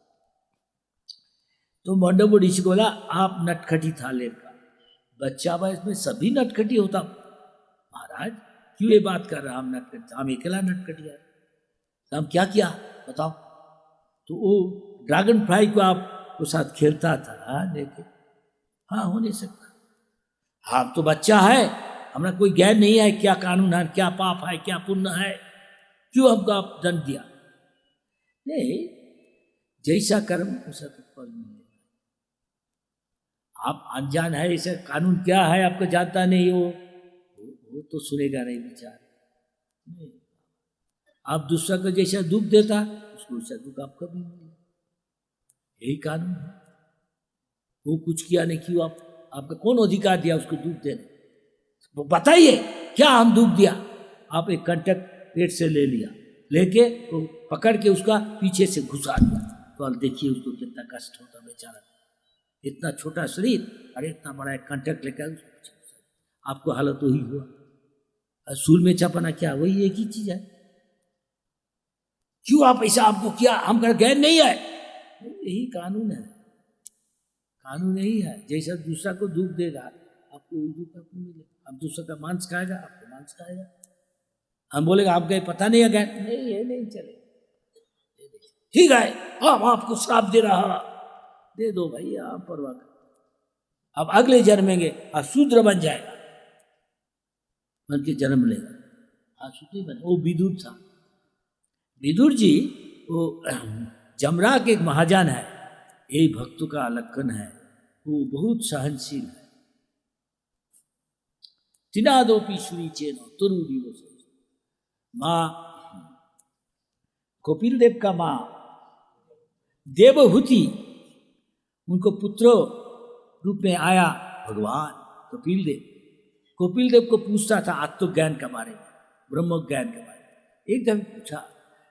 तो मंडप ऋषि को बोला आप नटखटी था लड़का, बच्चा वयस में सभी नटखटी होता। महाराज क्यों ये बात कर रहा, हम नटखटी, हम अकेला नटखटी है, तो हम क्या किया बताओ। तो वो ड्रैगन फ्लाई को आपको साथ खेलता था लेके, हाँ हो नहीं सकता, हम तो बच्चा है, हमारा कोई ज्ञान नहीं है क्या कानून है, क्या पाप है, क्या पुण्य है, क्यों हमको आप दंड दिया। नहीं, जैसा कर्म वैसा फल मिलेगा। आप अनजान है, ऐसा कानून क्या है आपको जानता नहीं हो, वो तो सुनेगा नहीं विचार। नहीं, आप दूसरा को जैसा दुख देता उसको वैसा दुख आपका भी मिलेगा, यही कानून है। वो कुछ किया नहीं, क्यों आपका कौन अधिकार दिया उसको दुख देने, वो बताइए क्या हम दुख दिया। आप एक कंटक पेट से ले लिया, लेके तो पकड़ के उसका पीछे से घुसा दिया, तो अब देखिए उसको कितना कष्ट होता बेचारा, इतना छोटा शरीर अरे इतना बड़ा एक कंटक लेकर आपको हालत वही हुआ। सूल में चपाना क्या वही एक ही चीज है, क्यों आप ऐसा आपको किया, हमका ज्ञान नहीं है। यही कानून है, कानून यही है, जैसा दूसरा को दुख देगा आपको वही दुख आपको मिलेगा। अब दूसरा का मांस खाएगा आपको मांस खाएगा, हम बोलेगा आपको ये पता नहीं है ज्ञान, नहीं ये नहीं चले, ठीक है हम आपको श्राप दे रहा, दे दो भाई आप परवाह कर, अब अगले जन्मेंगे और शूद्र बन जाएगा, बन के जन्म लेगा, हाँ शूद्र बने। वो विदुर था, विदुर जी वो जमरा के एक महाजन है, यही भक्तों का लक्षण है, वो बहुत सहनशील है। तिनादोपी शुरी चेनो तुरु माँ कपिल देव का माँ देवहूति, उनको पुत्र रूप में आया भगवान कपिल देव। कपिल देव को पूछता था आत्मज्ञान के बारे में, ब्रह्म ज्ञान के बारे में। एकदम पूछा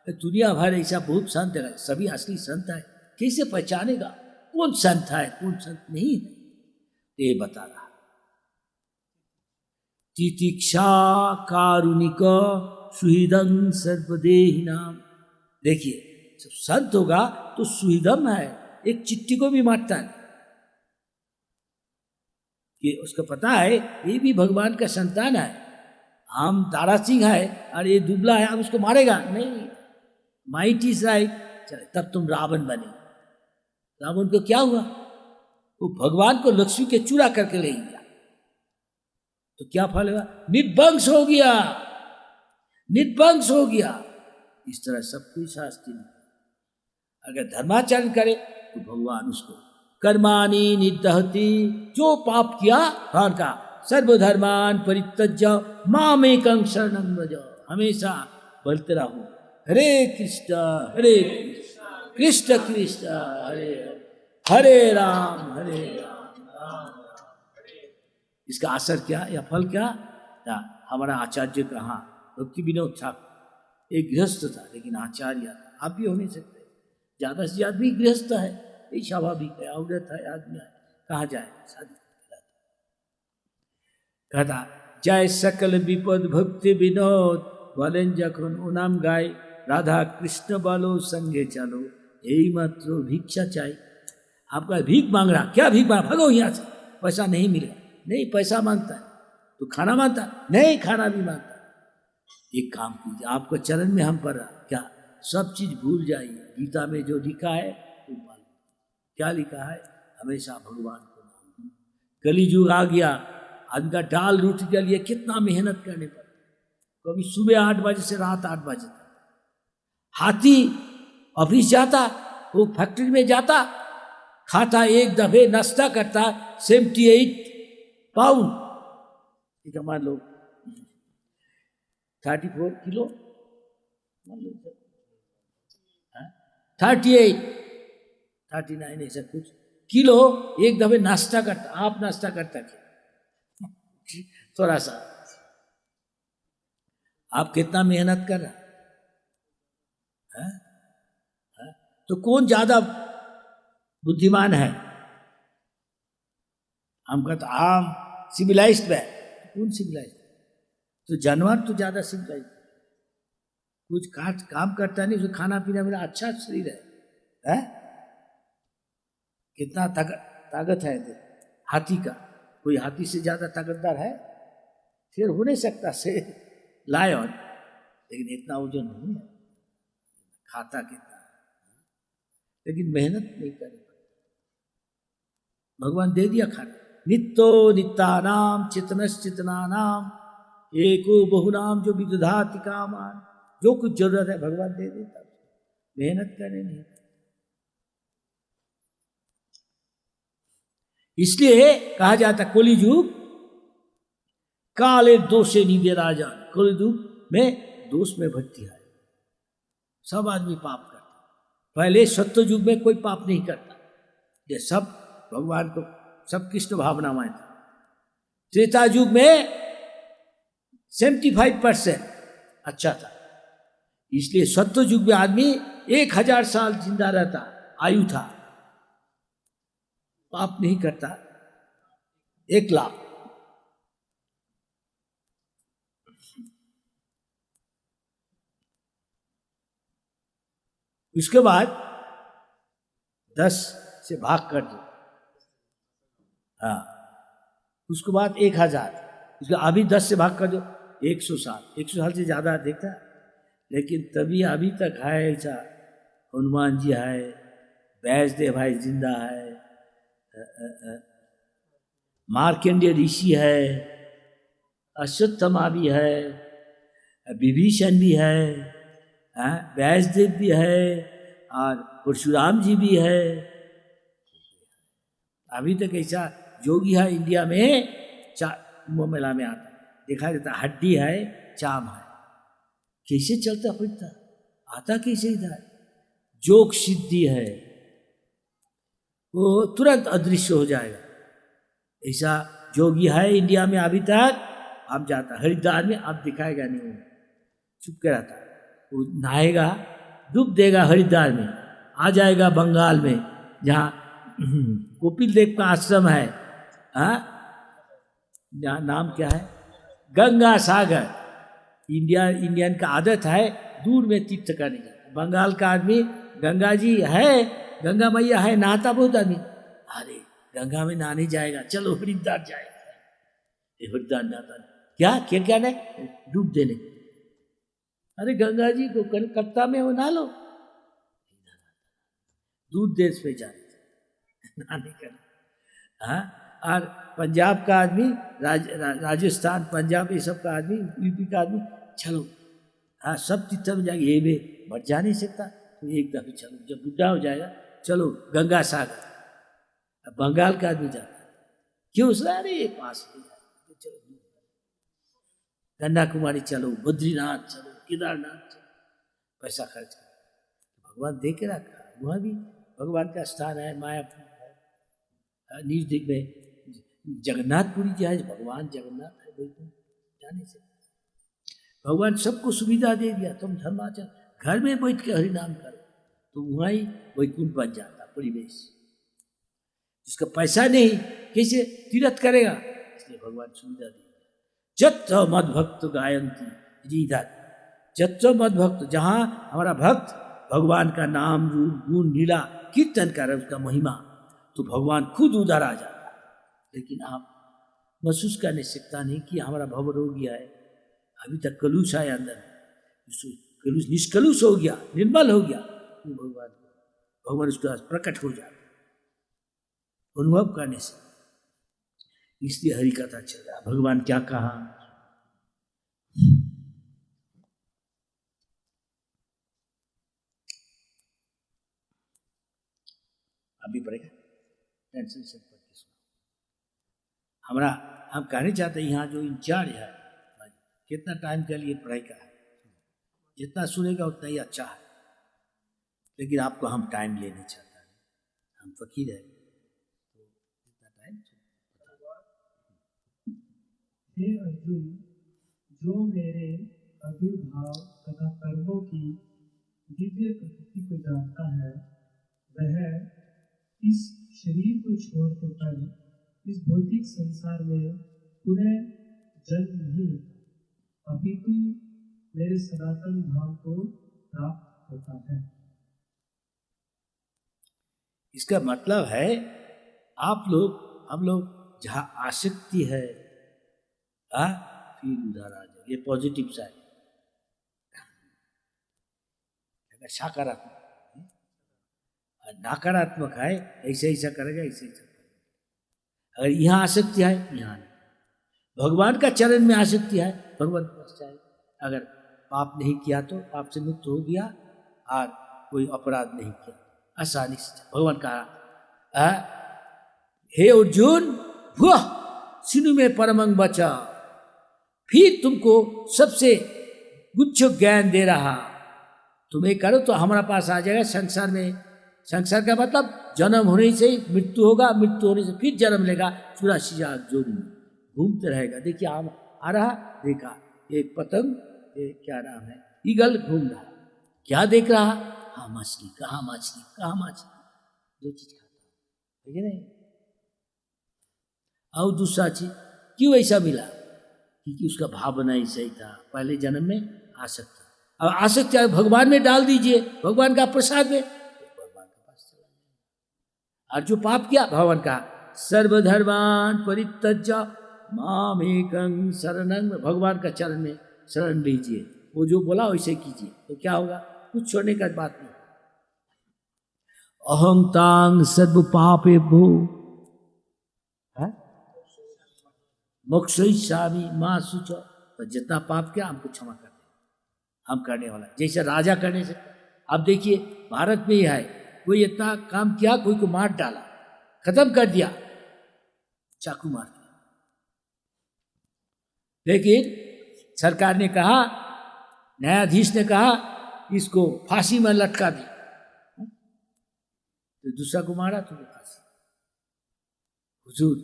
दुनिया भर ऐसा बहुत संत है, सभी असली संत है, कैसे पहचानेगा कौन संत है कौन संत नहीं है। ये बता रहा तितिक्षा कारुणिक सुहृदं सर्वदेहि नाम। देखिए जब संत होगा तो सुहृदम है, एक चिट्ठी को भी मारता है कि उसको पता है ये भी भगवान का संतान है। हम दारा सिंह है और ये दुबला है, अब उसको मारेगा नहीं, माइट इज राइट। चले तब तुम रावण बने। रावण को क्या हुआ, वो भगवान को लक्ष्मी के चूरा करके ले गया, तो क्या फल हुआ, निध्वंस हो गया, निध्वंस हो गया। इस तरह सब कोई शास्त्री नहीं, अगर धर्माचरण करे तो भगवान उसको कर्माणि निदहति, जो पाप किया भगवान का सर्वधर्मान परित्यज्य मामेकं शरणं व्रज, हमेशा बोलते रहो हरे कृष्ण कृष्ण कृष्ण हरे हरे राम हरे राम। इसका असर क्या या फल क्या, हमारा आचार्य कहा भक्ति विनोद ठाकुर एक गृहस्थ था, लेकिन आचार्य था। आप भी हो नहीं सकते, ज्यादा से ज्यादा भी गृहस्थ है, ये स्वाभाविक है, औरत है आदमी है, कहाँ जाए शादी। कहता जय सकल विपद भक्ति विनोद, बोलें जखन उनाम गाय राधा कृष्ण बोलो संगे चलो, यही मात्र भिक्षा चाहिए। आपका भीख मांग रहा, क्या भीख मांग, भगो यहाँ से, पैसा नहीं मिलेगा, नहीं पैसा मांगता है तो खाना मांगता, नहीं खाना भी मांगता। एक काम कीजिए, आपको चरण में हम पर क्या सब चीज भूल जाइए। गीता में जो लिखा है वो पालो। क्या लिखा है? हमेशा भगवान को नाम लो। कलियुग आ गया, आदमी का दाल रोटी के लिए कितना मेहनत करने पड़ता। कभी सुबह 8 बजे से रात 8 बजे तक। हाथी ऑफिस जाता, वो फैक्ट्री में जाता, खाता एक दफे, नाश्ता करता 78 पाउंड, ठीक है मान लो 34 किलो, मान लो 38 39 ऐसा कुछ किलो एक दफे नाश्ता करता। आप नाश्ता करता क्या? थोड़ा सा। आप कितना मेहनत कर रहा है? तो कौन ज्यादा बुद्धिमान है? हम कहते आम सिविलाइज्ड है। कौन सिविलाइज्ड? तो जानवर तो ज्यादा सिविलाइज्ड, कुछ काम करता नहीं, उसको खाना पीना मेरा अच्छा शरीर है? कितना ताकत है हाथी का? कोई हाथी से ज्यादा ताकतदार है? शेर हो नहीं सकता, शेर लायन, लेकिन इतना वजन नहीं है। खाता कितना, लेकिन मेहनत नहीं करे। भगवान दे दिया खाना। नित्यो नित्यानाम चितनश्चितनानाम एको बहुनाम जो विदधाति कामान। जो कुछ जरूरत है भगवान दे देता, मेहनत करने नहीं। इसलिए कहा जाता कलियुग काले दोषे निधे राजा। कलियुग में दोष में भटती है, सब आदमी पाप करता। पहले सत्य युग में कोई पाप नहीं करता, ये सब भगवान को सब कृष्ण भावनाएं था। त्रेता युग में 75% अच्छा था, इसलिए सत्य युग में आदमी 1000 साल जिंदा रहता, आयु था, पाप नहीं करता। 1 लाख। उसके बाद 10 से भाग कर दो, हाँ, उसके बाद 1000, उसके अभी 10 से भाग कर दो 100 साल। 100 साल से ज्यादा देखता, लेकिन तभी अभी तक है ऐसा। हनुमान जी है, वैष्णदेव भाई जिंदा है, मार्कंडेय ऋषि है, अश्वत्थमा भी है, विभीषण भी है, वैष्णदेव भी है, और परशुराम जी भी है। अभी तक ऐसा योगी है इंडिया में, कुंभ मेला में आता देखा जाता, हड्डी है, चाम है, कैसे चलता फिरता, आता कैसे इधर। जोग सिद्धि है, वो तुरंत अदृश्य हो जाएगा। ऐसा जोगी है इंडिया में अभी तक। अब जाता हरिद्वार में, अब दिखाएगा नहीं, वो चुप के रहता। वो नहाएगा, डूब देगा हरिद्वार में, आ जाएगा बंगाल में जहाँ कपिल देव का आश्रम है, नाम क्या है, गंगा सागर। इंडियन का आदत है दूर में तीर्थ करने का। बंगाल का आदमी गंगा जी है, गंगा मैया है, नहाता बहुत आदमी, अरे गंगा में नहाने जाएगा, चलो हरिद्वार जाएगा। हरिद्वार नहाता क्या क्या क्या नहीं, डूब देने। अरे गंगा जी को कलकत्ता में वो नहा लो, दूर देश में जाए नहाने का। हाँ, और पंजाब का आदमी, राजस्थान पंजाब ये सब का आदमी, यूपी का आदमी, चलो हाँ सब तीर्थ में जाएंगे। ये भी बढ़ जा नहीं सकता, तो एक दफे चलो, जब बुढ़ा हो जाएगा चलो गंगा सागर। बंगाल का आदमी जाता है, क्यों सारे एक पास में चलो, कन्याकुमारी चलो, बद्रीनाथ चलो, केदारनाथ चलो, पैसा खर्च कर। भगवान दे के रखा, वहाँ भी भगवान का स्थान है, मायापुर है, नीच दिख में जगन्नाथपुरी जी है, भगवान जगन्नाथ है, वही तुम जाने से भगवान सबको सुविधा दे दिया। तुम धर्माचरण घर में बैठ के हरि नाम करो, तो वहीं वैकुंठ बन जाता परिवेश। जिसका पैसा नहीं कैसे तीर्थ करेगा, इसलिए भगवान सुविधा दे दिया। जत्र मद भक्त गायंती, जत्र मद भक्त, जहाँ हमारा भक्त भगवान का नाम रूप गुण लीला कीर्तन कर उसका महिमा, तो भगवान खुद उधर आ जाता। लेकिन आप महसूस करने सकता नहीं कि हमारा भव रोग गया है, अभी तक कलुष है अंदर, निष्कलुष हो गया, निर्मल हो गया, तो भगवान उसके पास प्रकट हो जाता अनुभव करने से। इसलिए हरि कथा चल रहा। भगवान क्या कहा, अभी पढ़ेगा, टेंशन से पढ़ के सुनो। हम कहना चाहते हैं यहाँ जो इंचार्ज है, कितना टाइम के लिए पढ़ाई का है, जितना सुनेगा उतना ही अच्छा है, लेकिन आपको हम टाइम लेने चाहते हैं, हम फकीर है तो इतना टाइम। हे अर्जुन, जो मेरे आविर्भाव तथा कर्मों की दिव्य प्रकृति को जानता है, वह इस शरीर को छोड़ने पर इस भौतिक संसार में पुनः जन्म नहीं लेता, अपितु मेरे सनातन धाम को प्राप्त होता है। इसका मतलब है हम लोग जहाँ आसक्ति है फिर उधर आ जाए, ये पॉजिटिव साइड, सकारात्मक। नकारात्मक है, ऐसे ऐसा करेगा, ऐसे ऐसा करेगा। अगर यहाँ आसक्ति है, यहाँ नहीं। भगवान का चरण में आसक्ति है, भगवान के पास जाए। अगर पाप नहीं किया तो पाप से मुक्त हो गया, और कोई अपराध नहीं किया, आसानी से भगवान कहा, हे अर्जुन, वह सुनु में परमंग बचा, फिर तुमको सबसे गुच्छ ज्ञान दे रहा, तुम ये करो तो हमारा पास आ जाएगा। संसार में, संसार का मतलब जन्म होने से मृत्यु होगा, मृत्यु होने से फिर जन्म लेगा, 84 जोड़ी घूमते रहेगा। देखिए आम आ रहा, देखा एक पतंग, एक क्या नाम है, ईगल घूम रहा, क्या देख रहा, हाँ मछली, कहाँ मछली, कहाँ मछली, दो चीज खाता, ठीक है नहीं। और दूसरा चीज क्यों ऐसा मिला, क्योंकि उसका भावना ही सही था, पहले जन्म में आसक्त था। अब आसक्त चाहे भगवान में डाल दीजिए, भगवान का प्रसाद में, भगवान के पास चला जाएगा। और जो पाप किया, भगवान का सर्वधर्मान परित्यज्य माम एकं शरणं, भगवान का चरण में शरण लीजिए, वो जो बोला वैसे कीजिए, तो क्या होगा, कुछ छोड़ने का बात नहीं। अहं तांग सर्व पापे भो मोक्षयिष्यामि मां शुच, तो जितना पाप किया हमको क्षमा कर दे, हम करने वाला, जैसे राजा करने से। अब देखिए भारत में ही है, कोई इतना काम किया, कोई को मार डाला, खत्म कर दिया, चाकू मार दिया, लेकिन सरकार ने कहा, न्यायाधीश ने कहा इसको फांसी में लटका दी, तो दूसरा को मारा तो फांसी। हुजूर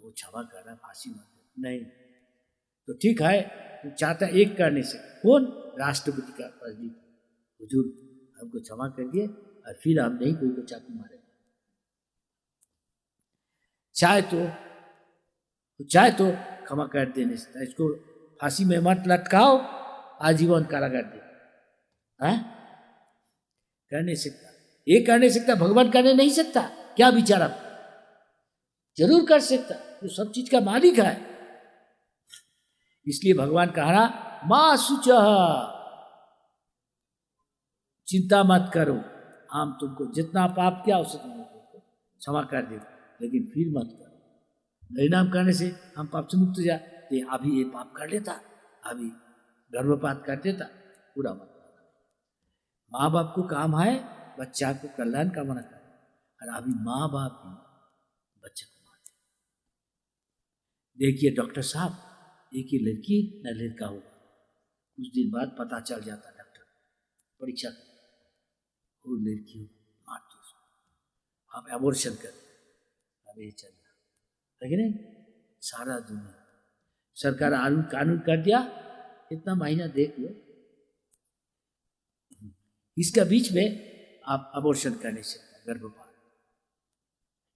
वो क्षमा कर रहा, फांसी मत नहीं, तो ठीक है, तो चाहता एक करने से, कौन, राष्ट्रपति का नजदीक, हुजूर हमको क्षमा कर दिए, और फिर हम नहीं कोई को चाकू मारे। चाहे तो क्षमा कर देने से, इसको फांसी में मत लटकाओ, आजीवन कारागार दे, कर नहीं सकता, ये कर नहीं सकता, भगवान करने नहीं सकता, क्या विचार आप, जरूर कर सकता, वो सब चीज का मालिक है। इसलिए भगवान कह रहा, मां शुच, चिंता मत करो, हम तुमको जितना पाप किया उससे तुमको क्षमा कर दे, लेकिन फिर मत करो। परिणाम करने से हम पाप से मुक्त हो जाते, अभी ये पाप कर लेता, अभी गर्भपात कर देता, पूरा मत। माँ बाप को काम है बच्चा को कल्याण कामना कर, और अभी माँ बाप भी बच्चे को मारते। देखिए डॉक्टर साहब, एक ही लड़की न लड़का होगा, कुछ दिन बाद पता चल जाता, डॉक्टर परीक्षा वो लड़की मारते उसको, हम एबॉर्शन कर, अब ये चल रहा, लेकिन नहीं, सारा दुनिया सरकार कानून कर दिया, कितना महीना देख लो, इसका बीच में आप अबॉर्शन कर नहीं सकते, गर्भपात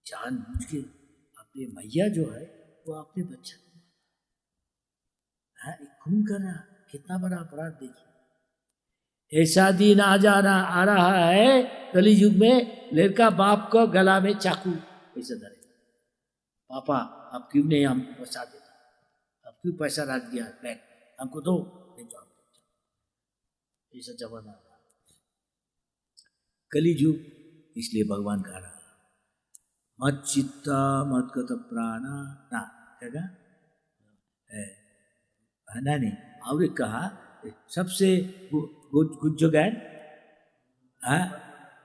जानबूझ के अपने मैया जो है वो अपने बच्चा को खून करना, कितना बड़ा अपराध। देखिए ऐसा दिन आ रहा है कली युग में, लड़का बाप को गला में चाकू ऐसे धरेगा, पापा आप क्यों नहीं हमको पैसा देता, आप क्यों पैसा रख दिया बैंक, हमको दो, नहीं तो ऐसा जमाना आ रहा, कली युग। इसलिए भगवान कह रहा मत चित्ता मत गत प्राणा ना क्या नहीं। और एक कहा सबसे गुड जो ज्ञान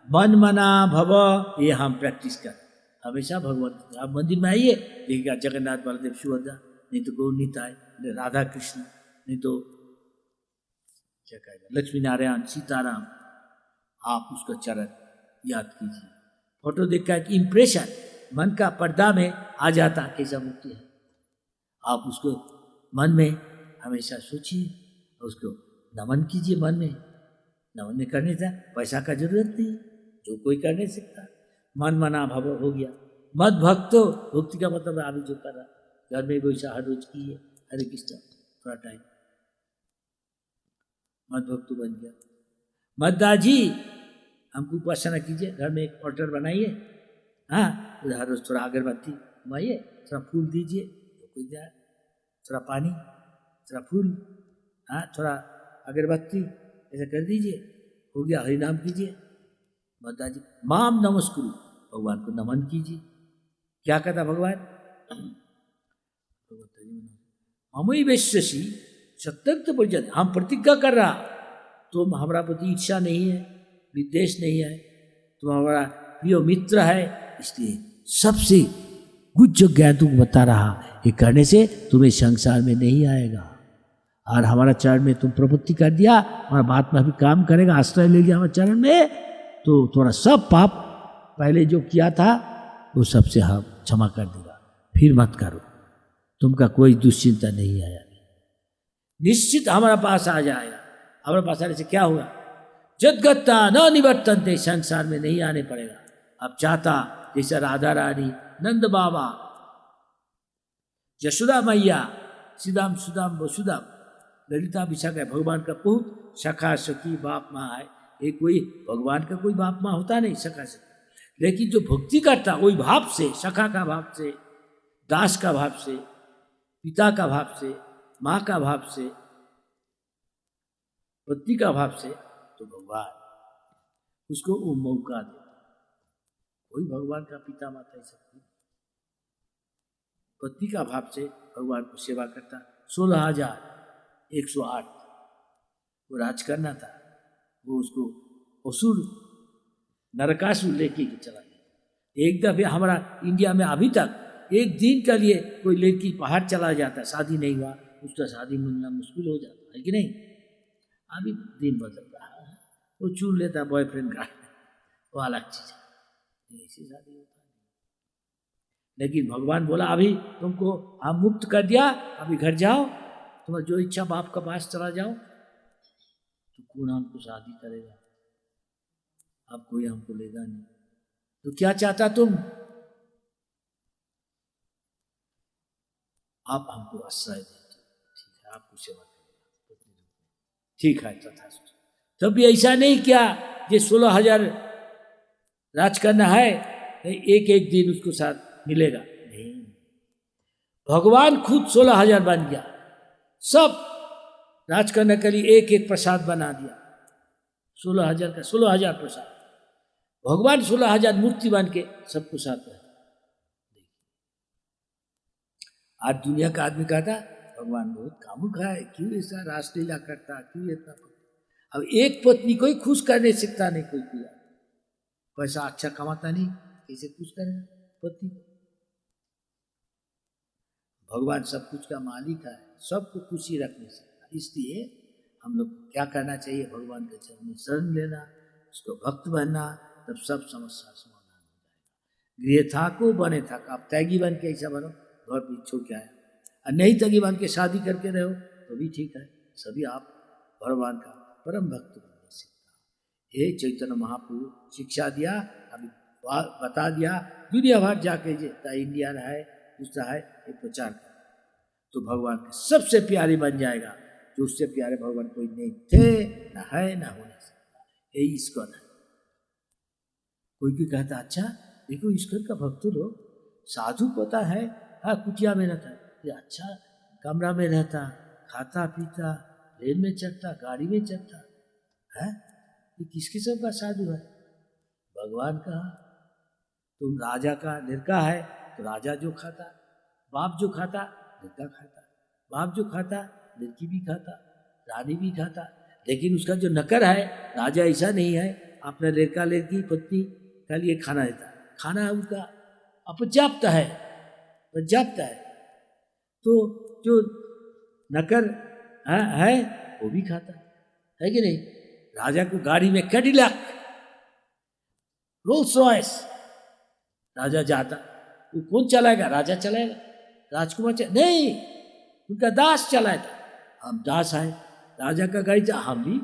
मन मना भव, ये हम प्रैक्टिस कर हमेशा। भगवान आप मंदिर में आइए, देखिएगा जगन्नाथ बलदेव सुभद्रा, नहीं तो गौरनीताय, राधा कृष्ण, नहीं तो क्या कहेगा लक्ष्मी नारायण सीताराम। आप उसका चरण याद कीजिए। फोटो देख का एक इम्प्रेशन मन का पर्दा में आ जाता कैसा मूर्ति है। आप उसको मन में हमेशा सोचिए, उसको नमन कीजिए मन में। नमन में करने से पैसा का जरूरत नहीं, जो कोई कर नहीं सकता। मन मना भव हो गया। मद भक्तो, भक्ति का मतलब अभी जो कर रहा घर में वैसा हर रोज की है, हरे कृष्ण थोड़ा टाइम मद भक्तो बन गया। मद्दाजी हमको उपासना कीजिए, घर में एक ऑर्डर बनाइए, हाँ हर रोज थोड़ा अगरबत्ती घुमाइए, थोड़ा फूल दीजिए, तो कोई जाए, थोड़ा पानी, थोड़ा फूल, हाँ थोड़ा अगरबत्ती ऐसा कर दीजिए, हो गया। हरिनाम कीजिए। मद्दाजी माम नमस्कुरु, भगवान को नमन कीजिए। क्या कहता भगवान? हमई वैश्यसी सत्यक्त परिजन, हम प्रतिज्ञा कर रहा तुम हमारा प्रति इच्छा नहीं है, विद्वेष नहीं है, तुम हमारा प्रिय मित्र है, इसलिए सबसे कुछ जो ज्ञान तुम बता रहा, ये करने से तुम्हें संसार में नहीं आएगा। और हमारा चरण में तुम प्रवृत्ति कर दिया, हमारा बात में भी काम करेगा, आश्रय ले लिया हमारे चरण में, तो थोड़ा सब पाप पहले जो किया था वो सबसे हम क्षमा कर देगा। फिर मत करो, तुमका कोई दुश्चिंता नहीं आया, निश्चित हमारा पास आ जाएगा। हमारे पास आने से क्या होगा? जदगत्ता न निवर्तनते, संसार में नहीं आने पड़ेगा। अब चाहता जैसा राधा रानी, नंद बाबा, यशोदा मैया, सीधाम सुदाम वसुदाम, ललिता विशाखा, भगवान का बहुत सखा सखी बाप माँ है। ये कोई भगवान का कोई बाप माँ होता नहीं सखा सखी, लेकिन जो भक्ति करता वही भाव से, सखा का भाव से, दास का भाव से, पिता का भाव से, माँ का भाव से, पत्नी का भाव से, तो भगवान उसको वो मौका दे। कोई भगवान का पिता माता ऐसा कोई पत्नी का भाव से भगवान को सेवा करता। 16,108 वो राज करना था, वो उसको असुर नरकासुर लेके चला गया। एक दफे हमारा इंडिया में अभी तक एक दिन के लिए कोई लड़की बाहर चला जाता, शादी नहीं हुआ, उसका शादी मिलना मुश्किल हो जाता है कि नहीं। अभी दिन बदल रहा है, वो चुन लेता बॉयफ्रेंड का, वो अलग चीज है, ऐसी शादी होता है। लेकिन भगवान बोला अभी तुमको हम मुक्त कर दिया, अभी घर जाओ, तुम्हारा जो इच्छा बाप का पास चला जाओ, तो कौन हमको शादी करेगा? अब कोई हमको लेगा नहीं। तो क्या चाहता तुम? आप हमको आश्रय देते, ठीक है, आपको सेवा करेगा, ठीक है तथा। तब भी ऐसा नहीं किया ये 16,000 राज करना है, एक एक दिन उसको साथ मिलेगा नहीं। भगवान खुद 16,000 बन गया, सब राज करने के लिए एक एक प्रसाद बना दिया। 16,000 का 16,000 प्रसाद, भगवान 16,000 मूर्ति बन के सबको साथ रहे। आज दुनिया का आदमी कहता भगवान बहुत कामुक है, क्यों ऐसा रासलीला करता, क्यों इतना। अब एक पत्नी को ही खुश कर नहीं सकता, नहीं कोई किया, पैसा अच्छा कमाता नहीं, कैसे खुश करेगा पत्नी? भगवान सब कुछ का मालिक है, सबको खुशी रख नहीं सकता। इसलिए हम लोग क्या करना चाहिए? भगवान के चरण में शरण लेना, उसको भक्त बनना, तब सब समस्या समाधान हो जाएगा। गृह था को बने था, आप त्यागी बन के ऐसा बनो, घर भी छोड़ के आया, और नहीं त्यागी बन के शादी करके रहो तो भी ठीक है। सभी आप भगवान का परम भक्त बन नहीं सकता। ये चैतन्य महाप्रभु शिक्षा दिया, अभी बता दिया, दुनिया भर जाके जितना इंडियन है दूसरा है ये प्रचार कर, तो भगवान के सबसे प्यारे बन जाएगा। जो उससे प्यारे भगवान कोई नहीं थे, न है, न हो नहीं सकता। यही ईश्वर है। कोई भी कहता अच्छा देखो ईश्वर का भक्त लोग, साधु पता है, हाँ कुटिया में रहता है, ये अच्छा कमरा में रहता, खाता पीता, ट्रेन में चढ़ता, गाड़ी में चढ़ता, है? ये किस किस्म का साधु है? भगवान का। तुम राजा का लड़का है तो राजा जो खाता, बाप जो खाता लड़का खाता, बाप जो खाता लड़की भी खाता, रानी भी खाता। लेकिन उसका जो नकर है, राजा ऐसा नहीं है अपना लड़का लड़की पत्नी का लिए खाना देता, खाना उनका अपर्याप्त है, पर्याप्त है। तो जो नकर है वो भी खाता है कि नहीं? राजा को गाड़ी में कैडिलैक, रोल्स रॉयस राजा जाता, वो कौन चलाएगा? राजा चलाएगा, राजकुमार नहीं, उनका दास चलाएगा। हम दास है, राजा का गाड़ी जा, हम भी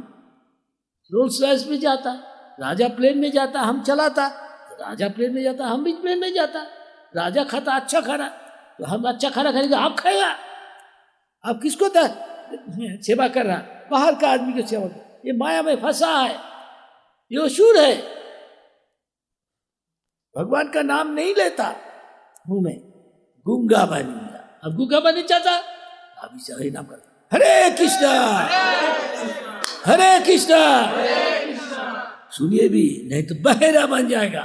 रोल्स रॉयस में जाता, राजा प्लेन में जाता, हम चलाता, राजा प्लेन में जाता, हम भी प्लेन में जाता। राजा खाता अच्छा खाना तो हम अच्छा खाना खाएंगे, आप खाएगा। आप किसको सेवा कर रहा? बाहर का आदमी की सेवा कर। ये माया में फंसा है, ये असुर है, भगवान का नाम नहीं लेता, मुंह में गूंगा बन गया। अब गूंगा बनना चाहता, अभी से हरि नाम कर, हरे कृष्णा हरे कृष्णा। सुनिए भी, नहीं तो बहेरा बन जाएगा।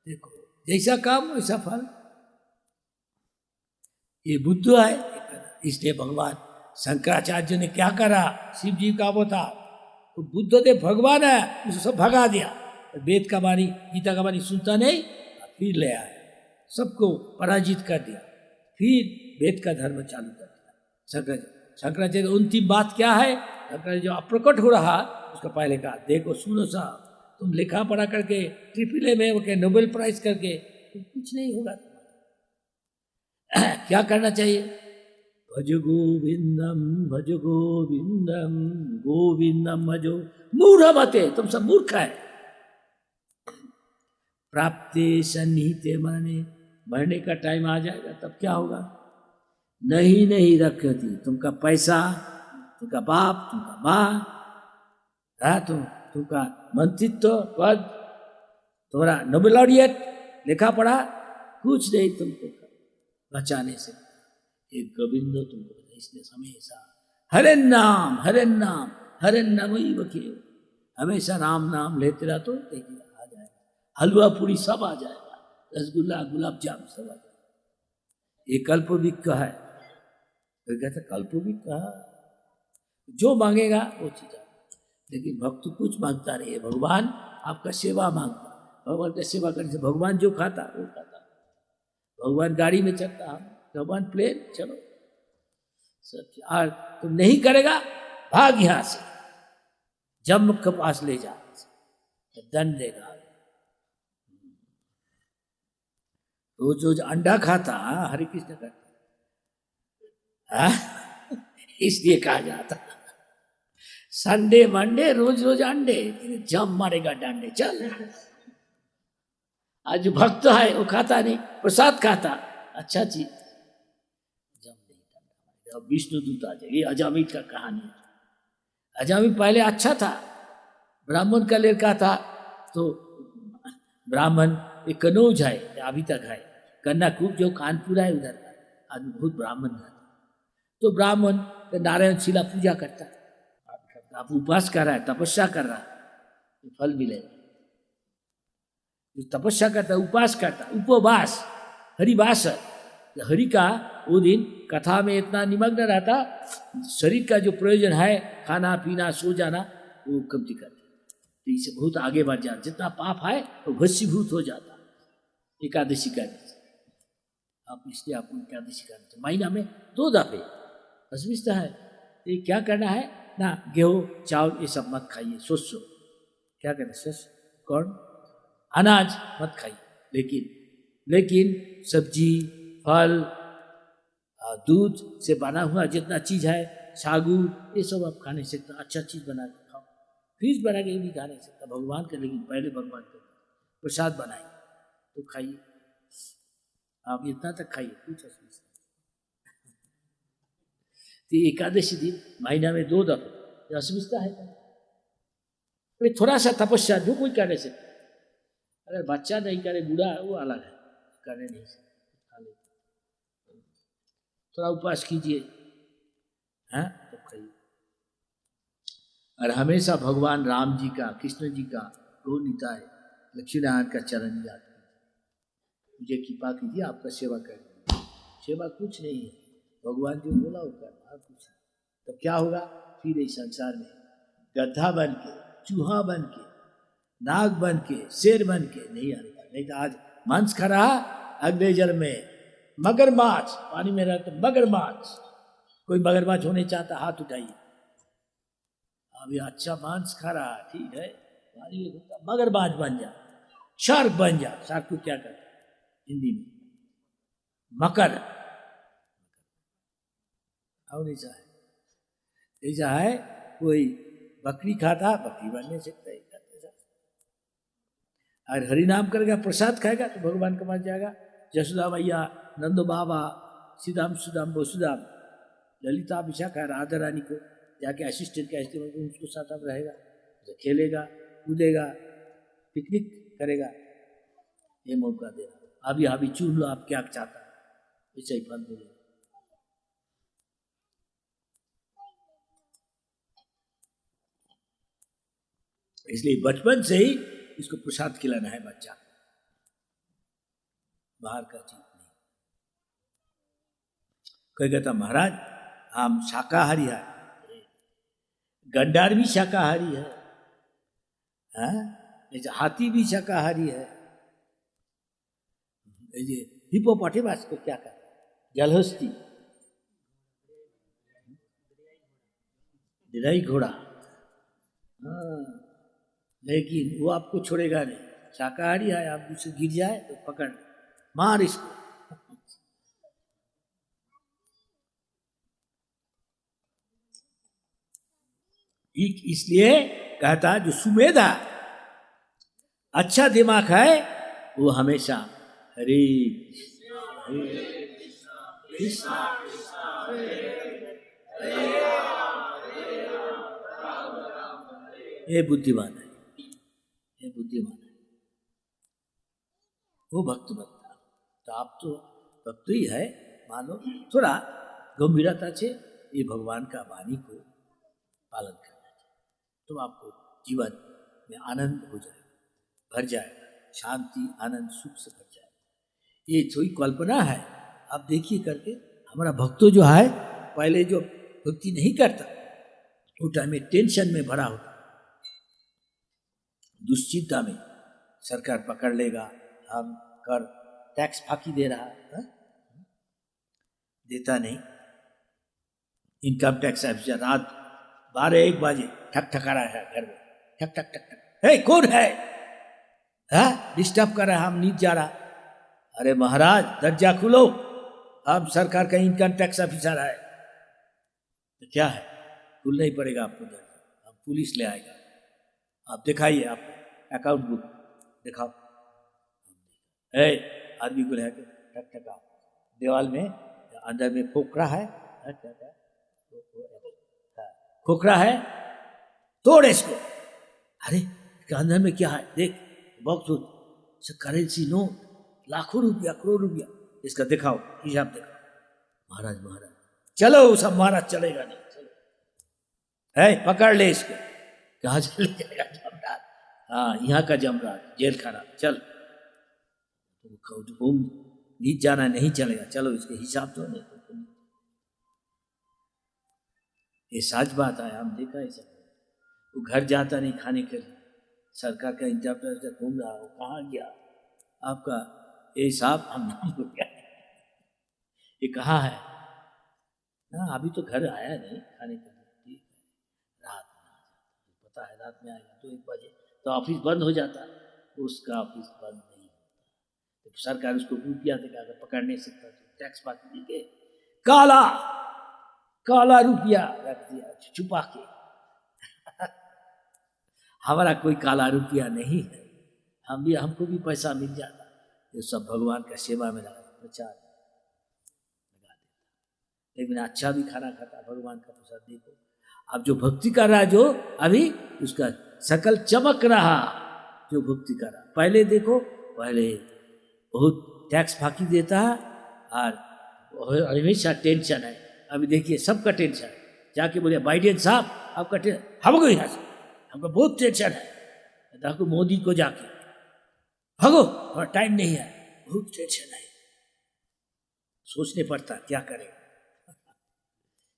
देखो, जैसा काम वैसा फल। ये बुद्ध है, इसलिए भगवान शंकराचार्य ने क्या करा? शिव जी का अवतार, तो बुद्ध देव भगवान है, उसे सब भगा दिया। वेद का वाणी, गीता का वाणी सुनता नहीं, फिर ले आया, सबको पराजित कर दिया, फिर वेद का धर्म चालू कर दिया। शंकराचार्य अंतिम बात क्या है? शंकराचार्य जो अप्रकट हो रहा, उसका पहले कहा, देखो सुनो साहब, तुम लिखा पढ़ा करके ट्रिपल में होके नोबेल प्राइज करके तुम कुछ नहीं होगा। क्या करना चाहिए? भज गोविंदम भज गोविंदम गोविंदम भजो मूढ़ मते। तुम सब मूर्ख है। प्राप्ते सन्निहिते मरने, मरने का टाइम आ जाएगा तब क्या होगा? नहीं रखती तुमका पैसा, तुमका बाप, तुमका माँ, तुमका मंत्रित्व पद, तुम्हारा नोबेल लॉरिएट, लिखा पढ़ा, कुछ नहीं तुमको बचाने से। एक गोविंद तुमको, इसलिए हमेशा हरे नाम हरे नाम हरे नाम ही बके, हमेशा राम नाम लेते रहो तो देखिए आ जाएगा, हलवा पूरी सब आ जाएगा, रसगुल्ला गुलाब जामुन सब आ जाएगा। ये कल्पवृक्ष है, तो कहते कल्पवृक्ष जो मांगेगा वो चीज। लेकिन भक्त कुछ मांगता नहीं है, भगवान आपका सेवा मांगता। भगवान का सेवा करने से भगवान जो खाता वो खाता। भगवान गाड़ी में चलता, हम भगवान प्लेन, चलो सब। और तुम नहीं करेगा, भाग यहां से, जम के पास ले जा, दंड देगा। रोज रोज अंडा खाता, हरे कृष्ण करता, इसलिए कहा जाता संडे मंडे रोज रोज अंडे, जम मारेगा डंडे। चल, आज जो भक्त है वो खाता नहीं, प्रसाद खाता, अच्छा चीज, जम नहीं। विष्णु दूत आ जाए। ये अजामिल का कहानी है। अजामिल पहले अच्छा था, ब्राह्मण का लड़का था, तो ब्राह्मण एक कनौज है, अभी तक है, कन्नाकुब जो कानपुर है उधर का आदमी, बहुत ब्राह्मण था। तो ब्राह्मण नारायण शिला पूजा करता, आप उपवास कर रहा है, तपस्या कर रहा है, फल मिलेगा। जो तपस्या करता, उपवास करता, उपवास हरिवास, हरि का वो दिन कथा में इतना निमग्न रहता, शरीर का जो प्रयोजन है, खाना पीना सो जाना, वो कमती करता। तो इससे बहुत आगे बढ़ जाता, जितना पाप है वो भस्मीभूत हो जाता। एकादशी करने से आप, इसलिए आपको एकादशी करना चाहिए, महीना में 2 दफे भस्मिष्ठ है। ये क्या करना है ना, गेहूँ चावल ये सब मत खाइए, शस्य क्या कहते हैं, शस्य कौन, अनाज मत खाइए, लेकिन सब्जी फल दूध से बना हुआ जितना चीज है, सागू, ये सब आप खा नहीं सकते। अच्छा चीज बना के खाओ, फ्रिज बना के भी खा नहीं सकता भगवान के, लेकिन पहले भगवान के प्रसाद बनाए तो खाइए, आप इतना तक खाइए, कुछ असुविधा। तो एकादशी दिन महीना में 2 दफे असुविधा है। तो थोड़ा सा तपस्या जो कोई कर नहीं सकता, अगर बच्चा नहीं करे, बूढ़ा है, वो अलग है, करने नहीं सकता, खा लेते। थोड़ा उपवास कीजिए, हाँ, तब खाइए। और हमेशा भगवान राम जी का, कृष्ण जी का, गौर निताय लक्ष्मी नारायण का चरण याद कीजिए। मुझे कृपा कीजिए, आपका सेवा करेंगे। सेवा कुछ नहीं है, भगवान जो बोला वो करना, कुछ नहीं। तो क्या होगा फिर इस संसार में गधा बन के, चूहा बन के, नाग बन के, शेर बन के नहीं आएगा। नहीं तो आज मांस खा रहा, अगले जन्म में मगरमाछ, पानी में रहते मगरमाछ। कोई मगरमाछ होने चाहता हाथ उठाइए। अभी अच्छा मांस खा रहा, ठीक है, पानी में घूमता, मगरमाछ बन जा, शार्क बन जा। शार्क को क्या कहते हैं हिंदी में? मकर। और ऐसा है कोई बकरी खाता, बकरी बनने से तय करते। और हरि नाम करेगा, प्रसाद खाएगा तो भगवान के पास जाएगा। यशोदा मैया, नंदो बाबा, सीधाम सुदाम वसुदाम, ललिता विशाखा, राधा रानी को जाके असिस्टेंट कहते हैं, उसको साथ में रहेगा, तो खेलेगा, कूदेगा, पिकनिक करेगा। ये मौका देना। अभी अभी चुन लो आप क्या चाहता है, ऐसा ही फल मिलेगा। इसलिए बचपन से ही इसको प्रसाद खिलाना है बच्चा, बाहर का चीज नहीं। कोई कहता महाराज हम शाकाहारी है, गड्डार भी शाकाहारी है, हाथी भी शाकाहारी है। हिपोपोटेमस को क्या कहते हैं? जलहस्ती, दिराई घोड़ा। हाँ, लेकिन वो आपको छोड़ेगा नहीं, शाकाहारी है। आप उसे गिर जाए तो पकड़ मार इसको। इसलिए कहता जो सुमेधा अच्छा दिमाग है वो हमेशा हरे कृष्णा ये बुद्धिमान है, ये बुद्धिमान है, वो भक्त बनता। तो आप तो भक्त ही है, मानो थोड़ा गंभीरता से ये भगवान का वाणी को पालन करना चाहिए, तो आपको जीवन में आनंद हो जाएगा, भर जाएगा, शांति आनंद सुख से भर जाएगा। ये थोड़ी कल्पना है, आप देखिए करके। हमारा भक्तों जो है पहले जो भक्ति नहीं करता वो टाइम में टेंशन में भरा होता, दुश्चिंता में, सरकार पकड़ लेगा, हम कर टैक्स फाकी दे रहा है, देता नहीं। इनकम टैक्स ऑफिसर रात 12-1 बजे ठक ठका रहा है घर में, ठक ठक ठक ठक, हे कौन है, डिस्टर्ब कर रहा है, हम नीचे जा रहा। अरे महाराज दरजा खुलो, हम सरकार का इनकम टैक्स ऑफिसर है। तो क्या है, खुलना ही पड़ेगा आपको दरजा, अब पुलिस ले आएगा। आप दिखाइए, आप अकाउंट बुक दिखाओ। आदमी को लेकर ठक ठका दीवार में, अंदर में खोखरा है, खोखरा है, तोड़ इसको। अरे इसके अंदर में क्या है देख, बॉक्स करेंसी नोट, लाखों रुपया, करोड़ रुपया, इसका दिखाओ, हिसाब दिखाओ। महाराज महाराज चलो, सब महाराज चलेगा नहीं, चलो पकड़ ले इसको। कहाँ चले जाएगा जमराज? हाँ, यहाँ का जमराज, जेल खाना, चल। तो नीचे जाना नहीं चलेगा, चलो इसके हिसाब तो नहीं। ये सच बात है, हम देखा है सब। वो घर जाता नहीं खाने के लिए, सरकार का इंतजार से घूम रहा हो, कहाँ गया आपका ये साहब, हम नाम भूल गया, ये कहाँ है ना, अभी तो घर आया नहीं खाने के लिए। ठीक है, रात में आ जाता, पता है रात में आएगा तो 1 बजे तो ऑफिस बंद हो जाता, उसका ऑफिस बंद नहीं होता। तो सरकार उसको रुपया देगा, पकड़ नहीं सकता, तो टैक्स बाकी देके काला काला रुपया रख दिया छुपा के। हमारा कोई काला रुपया नहीं है, हमको भी पैसा मिल जाता, ये सब भगवान का सेवा में लगा, प्रचार लगा देता। लेकिन अच्छा भी खाना खाता, भगवान का प्रसाद देखो। अब जो भक्ति कर रहा है, जो अभी उसका शकल चमक रहा, जो भक्ति कर रहा। पहले देखो, पहले बहुत टैक्स फाकी देता है और हमेशा टेंशन है। अभी देखिए सबका टेंशन है, जाके बोले बाइडेन साहब आपका भागो यहाँ से, हमको बहुत टेंशन है, देखो मोदी को जाके भागो और टाइम नहीं है, बहुत टेंशन है। सोचने पड़ता क्या करें।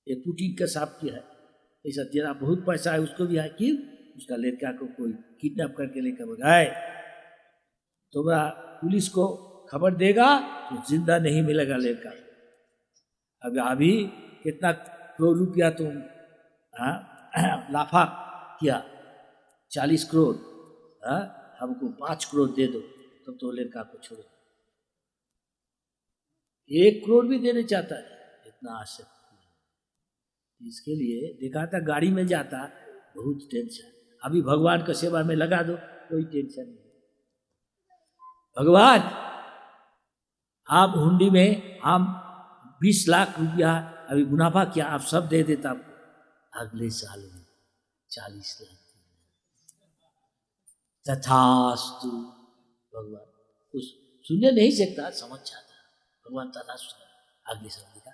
ये पुतिन का साहब क्या है, ऐसा तेरा बहुत पैसा है, उसको भी है कि उसका लड़का को कोई किडनैप करके लेकर भगाए, तो पुलिस को खबर देगा तो जिंदा नहीं मिलेगा लड़का। अब अभी कितना करोड़ रुपया तुम लाफा किया, 40 करोड़, हमको 5 करोड़ दे दो तब तो लड़का को छोड़ो। 1 करोड़ भी देने चाहता है, इतना आशा। इसके लिए देखा था गाड़ी में जाता, बहुत टेंशन। अभी भगवान का सेवा में लगा दो, कोई टेंशन नहीं। भगवान आप हुंडी में हम 20 लाख रुपया अभी मुनाफा किया, आप सब दे देता, आपको अगले साल में 40 लाख तथास्तु। भगवान कुछ सुनने नहीं सकता, समझ जाता भगवान तथास्तु। अगले साल देखा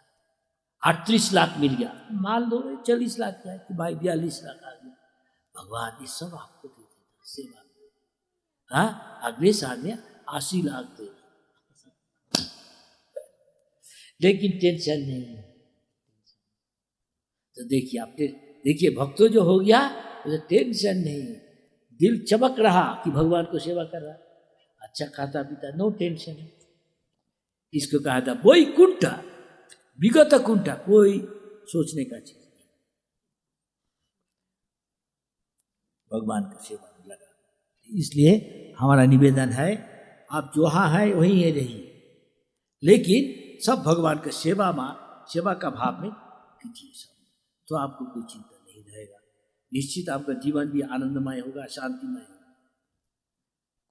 38 लाख मिल गया, मान लो 40 लाख का कि भाई 42 लाख आ गया। भगवान ये सब आपको दे देता सेवा में। अगले साल में 80 लाख देना, लेकिन टेंशन नहीं। तो देखिए आपने देखिए भक्तों जो हो गया तो टेंशन नहीं, दिल चमक रहा कि भगवान को सेवा कर रहा, अच्छा खाता पीता, नो टेंशन। इसको कहा था वही कुंठा विगत कुंठा, कोई सोचने का चीज नहीं, भगवान का सेवा में लगा। इसलिए हमारा निवेदन है आप जहाँ है वहीं रहिए, लेकिन सब भगवान के सेवा का भाव में कीजिए सब, तो आपको कोई चिंता नहीं रहेगा। निश्चित आपका जीवन भी आनंदमय होगा, शांतिमय होगा,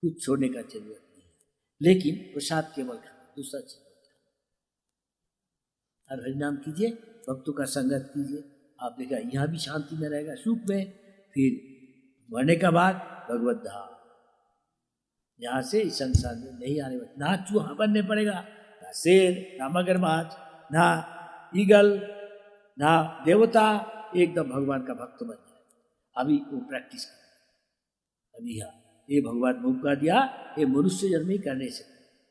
कुछ छोड़ने का जरूरत नहीं है। लेकिन प्रसाद केवल खाना, दूसरा चीज और हरिनाम कीजिए, भक्तों का संगत कीजिए, आप देखा यहाँ भी शांति में रहेगा, सुख में। फिर मरने के बाद भगवत धाम, यहाँ से इस संसार में नहीं आने वाले, ना चूहा बनने पड़ेगा, ना शेर, ना मगरमच्छ, ना ईगल, ना देवता, एकदम भगवान का भक्त बन जाए। अभी वो प्रैक्टिस करें। अभी हाँ ये भगवान मौका दिया, ये मनुष्य जन्म ही करने से,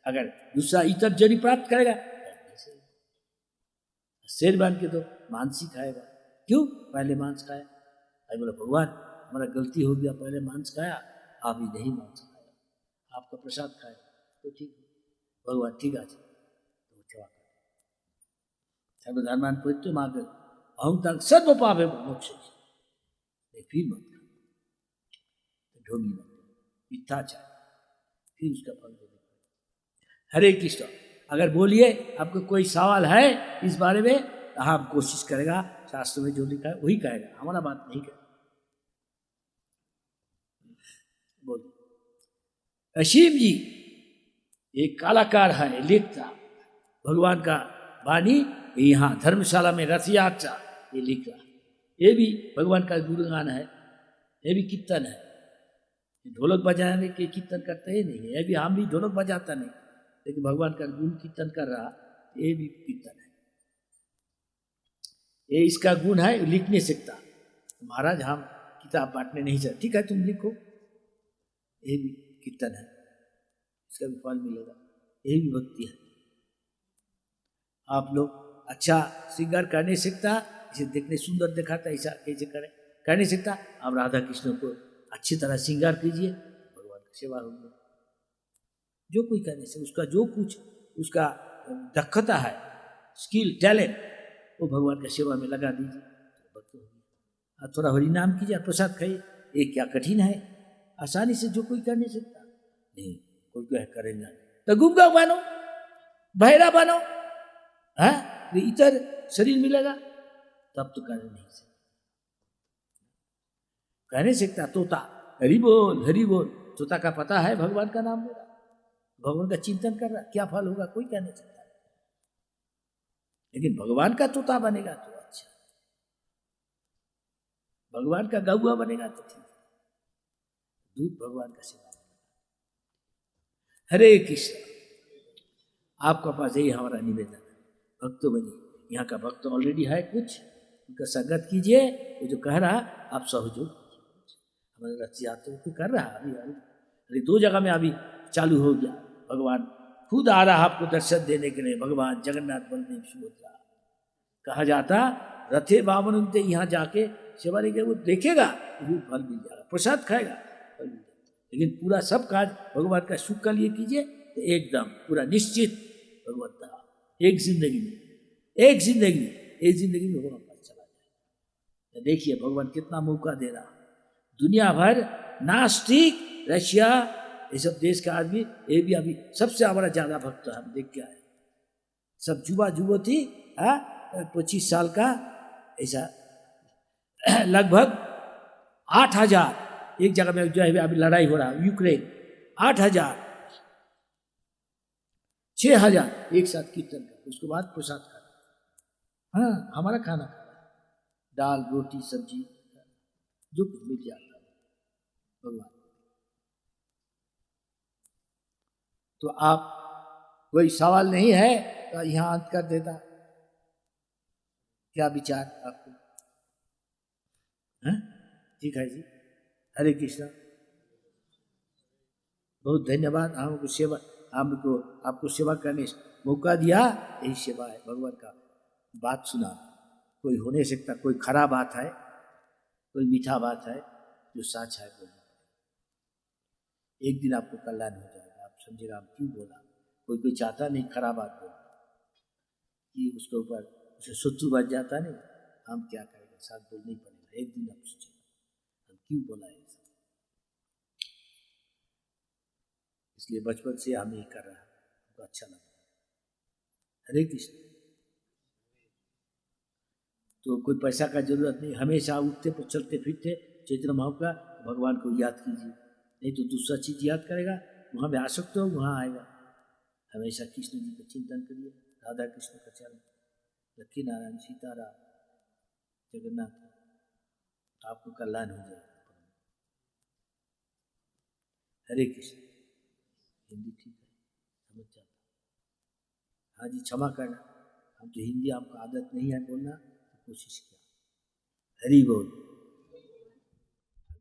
अगर दूसरा इतर जन्म प्राप्त करेगा शेर बन के तो मांस ही खाएगा। क्यों? पहले मांस खाया। अभी बोला भगवान हमारा गलती हो गया, पहले मांस खाया, आप ही नहीं मांस खाया, आपका प्रसाद खाया तो ठीक है। भगवान ठीक है तो क्षमा कर, सर्वधर्मान परित्यज्य मां अहंकार सर्व पापे मोक्ष, फिर मत ढोंगी मत, मिथ्याचार, फिर उसका फल दे। हरे कृष्ण। अगर बोलिए आपको कोई सवाल है इस बारे में, तो आप कोशिश करेगा, शास्त्र में जो लिखा है वही कहेगा, हमारा बात नहीं करेगा। बोलिए। असीम जी एक कलाकार है, लिखता भगवान का वाणी, यहाँ धर्मशाला में रथ यात्रा ये लिख रहा, ये भी भगवान का गुणगान है, ये भी कीर्तन है। ढोलक बजाने के कीर्तन करते ही नहीं है, ये भी हम भी ढोलक बजाता नहीं, लेकिन भगवान का गुण कीर्तन कर रहा, ये भी कीर्तन है। ये इसका गुण है, लिख नहीं सकता महाराज, हम किताब बांटने नहीं चाहते, ठीक है तुम लिखो, ये भी कीर्तन है, इसका भी फल मिलेगा, ये भी भक्ति है। आप लोग अच्छा श्रृंगार कर नहीं सकता, इसे देखने सुंदर दिखाता, ऐसा कैसे करें, कर नहीं सकता, आप राधा कृष्ण को अच्छी तरह श्रृंगार कीजिए, भगवान की सेवा होगी। जो कोई करने से उसका जो कुछ उसका दक्षता है, स्किल टैलेंट, वो भगवान की सेवा में लगा दीजिए, भक्त होगी। आप थोड़ा हरि नाम कीजिए, प्रसाद खाइए, ये क्या कठिन है, आसानी से जो कोई कर नहीं सकता। नहीं कोई क्या करेगा तो गुंगा बनो, बहरा बनो, है इतर शरीर मिलेगा तब तो कर नहीं सकता, कह नहीं सकता। तोता हरि बोल, तोता का पता है भगवान का नाम ले रहा, भगवान का चिंतन कर रहा, क्या फल होगा कोई कह नहीं सकता। लेकिन भगवान का तोता बनेगा तो अच्छा, भगवान का गौआ बनेगा तो ठीक, दूध भगवान का सेवा। हरे कृष्ण। आपका पास यही हमारा निवेदन है, भक्तों बनिए। यहाँ का भक्त ऑलरेडी है कुछ, उनका संगत कीजिए। वो जो कह रहा आप सहयोग हमारे रथ यात्रा को कर रहा अभी अभी 2 जगह में अभी चालू हो गया। भगवान खुद आ रहा आपको दर्शन देने के लिए। भगवान जगन्नाथ बलदेव सुभद्रा कहा जाता रथे बावन उनते यहाँ जाके सेवा लेके वो देखेगा वो फल मिल जाएगा, प्रसाद खाएगा फल मिल जाएगा। लेकिन पूरा सब काज भगवान का सुख का लिए कीजिए तो एकदम पूरा निश्चित भगवत्ता एक जिंदगी में होगा पास चला जाए। देखिए भगवान कितना मौका दे रहा। दुनिया भर नास्तिक रशिया ये सब देश का आदमी ये भी अभी सबसे हमारा ज्यादा भक्त हम देख के आए। सब युवती 25 साल का ऐसा लगभग 8,000 एक जगह में जो है अभी लड़ाई हो रहा यूक्रेन 8,000 6,000 एक साथ कीर्तन कर उसके बाद प्रसाद खा। हाँ हमारा खाना खा दाल रोटी सब्जी जो कुछ मिल जाता है भगवान। तो आप कोई सवाल नहीं है तो यहाँ अंत कर देता। क्या विचार आपको? ठीक है जी, हरे कृष्णा। बहुत धन्यवाद हमको आपको सेवा करने मौका दिया। यही सेवा है भगवान का बात सुना। कोई हो नहीं सकता, कोई खराब बात है कोई मीठा बात है जो सच है बोलना। एक दिन आपको कल्याण हो जाएगा। आप समझेगा हम क्यों बोला। कोई चाहता नहीं खराब बात बोला कि उसके ऊपर उसे शत्रु बच जाता नहीं। हम क्या करेंगे, साथ बोलना ही पड़ेगा। एक दिन आप सोचेगा हम क्यों बोला है। इसलिए बचपन से हम ये कर रहे हैं, हमको अच्छा लगता है। हरे कृष्ण। तो कोई पैसा का जरूरत नहीं, हमेशा उठते पर चलते फिरते चैतन्य महाप्रभु का भगवान को याद कीजिए। नहीं तो दूसरा चीज याद करेगा वहाँ में आ सकते हो, वहाँ आएगा। हमेशा कृष्ण जी का चिंतन करिए, राधा कृष्ण का चरण, लक्ष्मी नारायण सीताराम जगन्नाथ, आपको कल्याण हो जाएगा। हरे कृष्ण। हिंदी ठीक है, समझ जाता। हाँ जी क्षमा करना, हम तो हिंदी आपको आदत नहीं है बोलना, तो कोशिश किया। हरि बोल।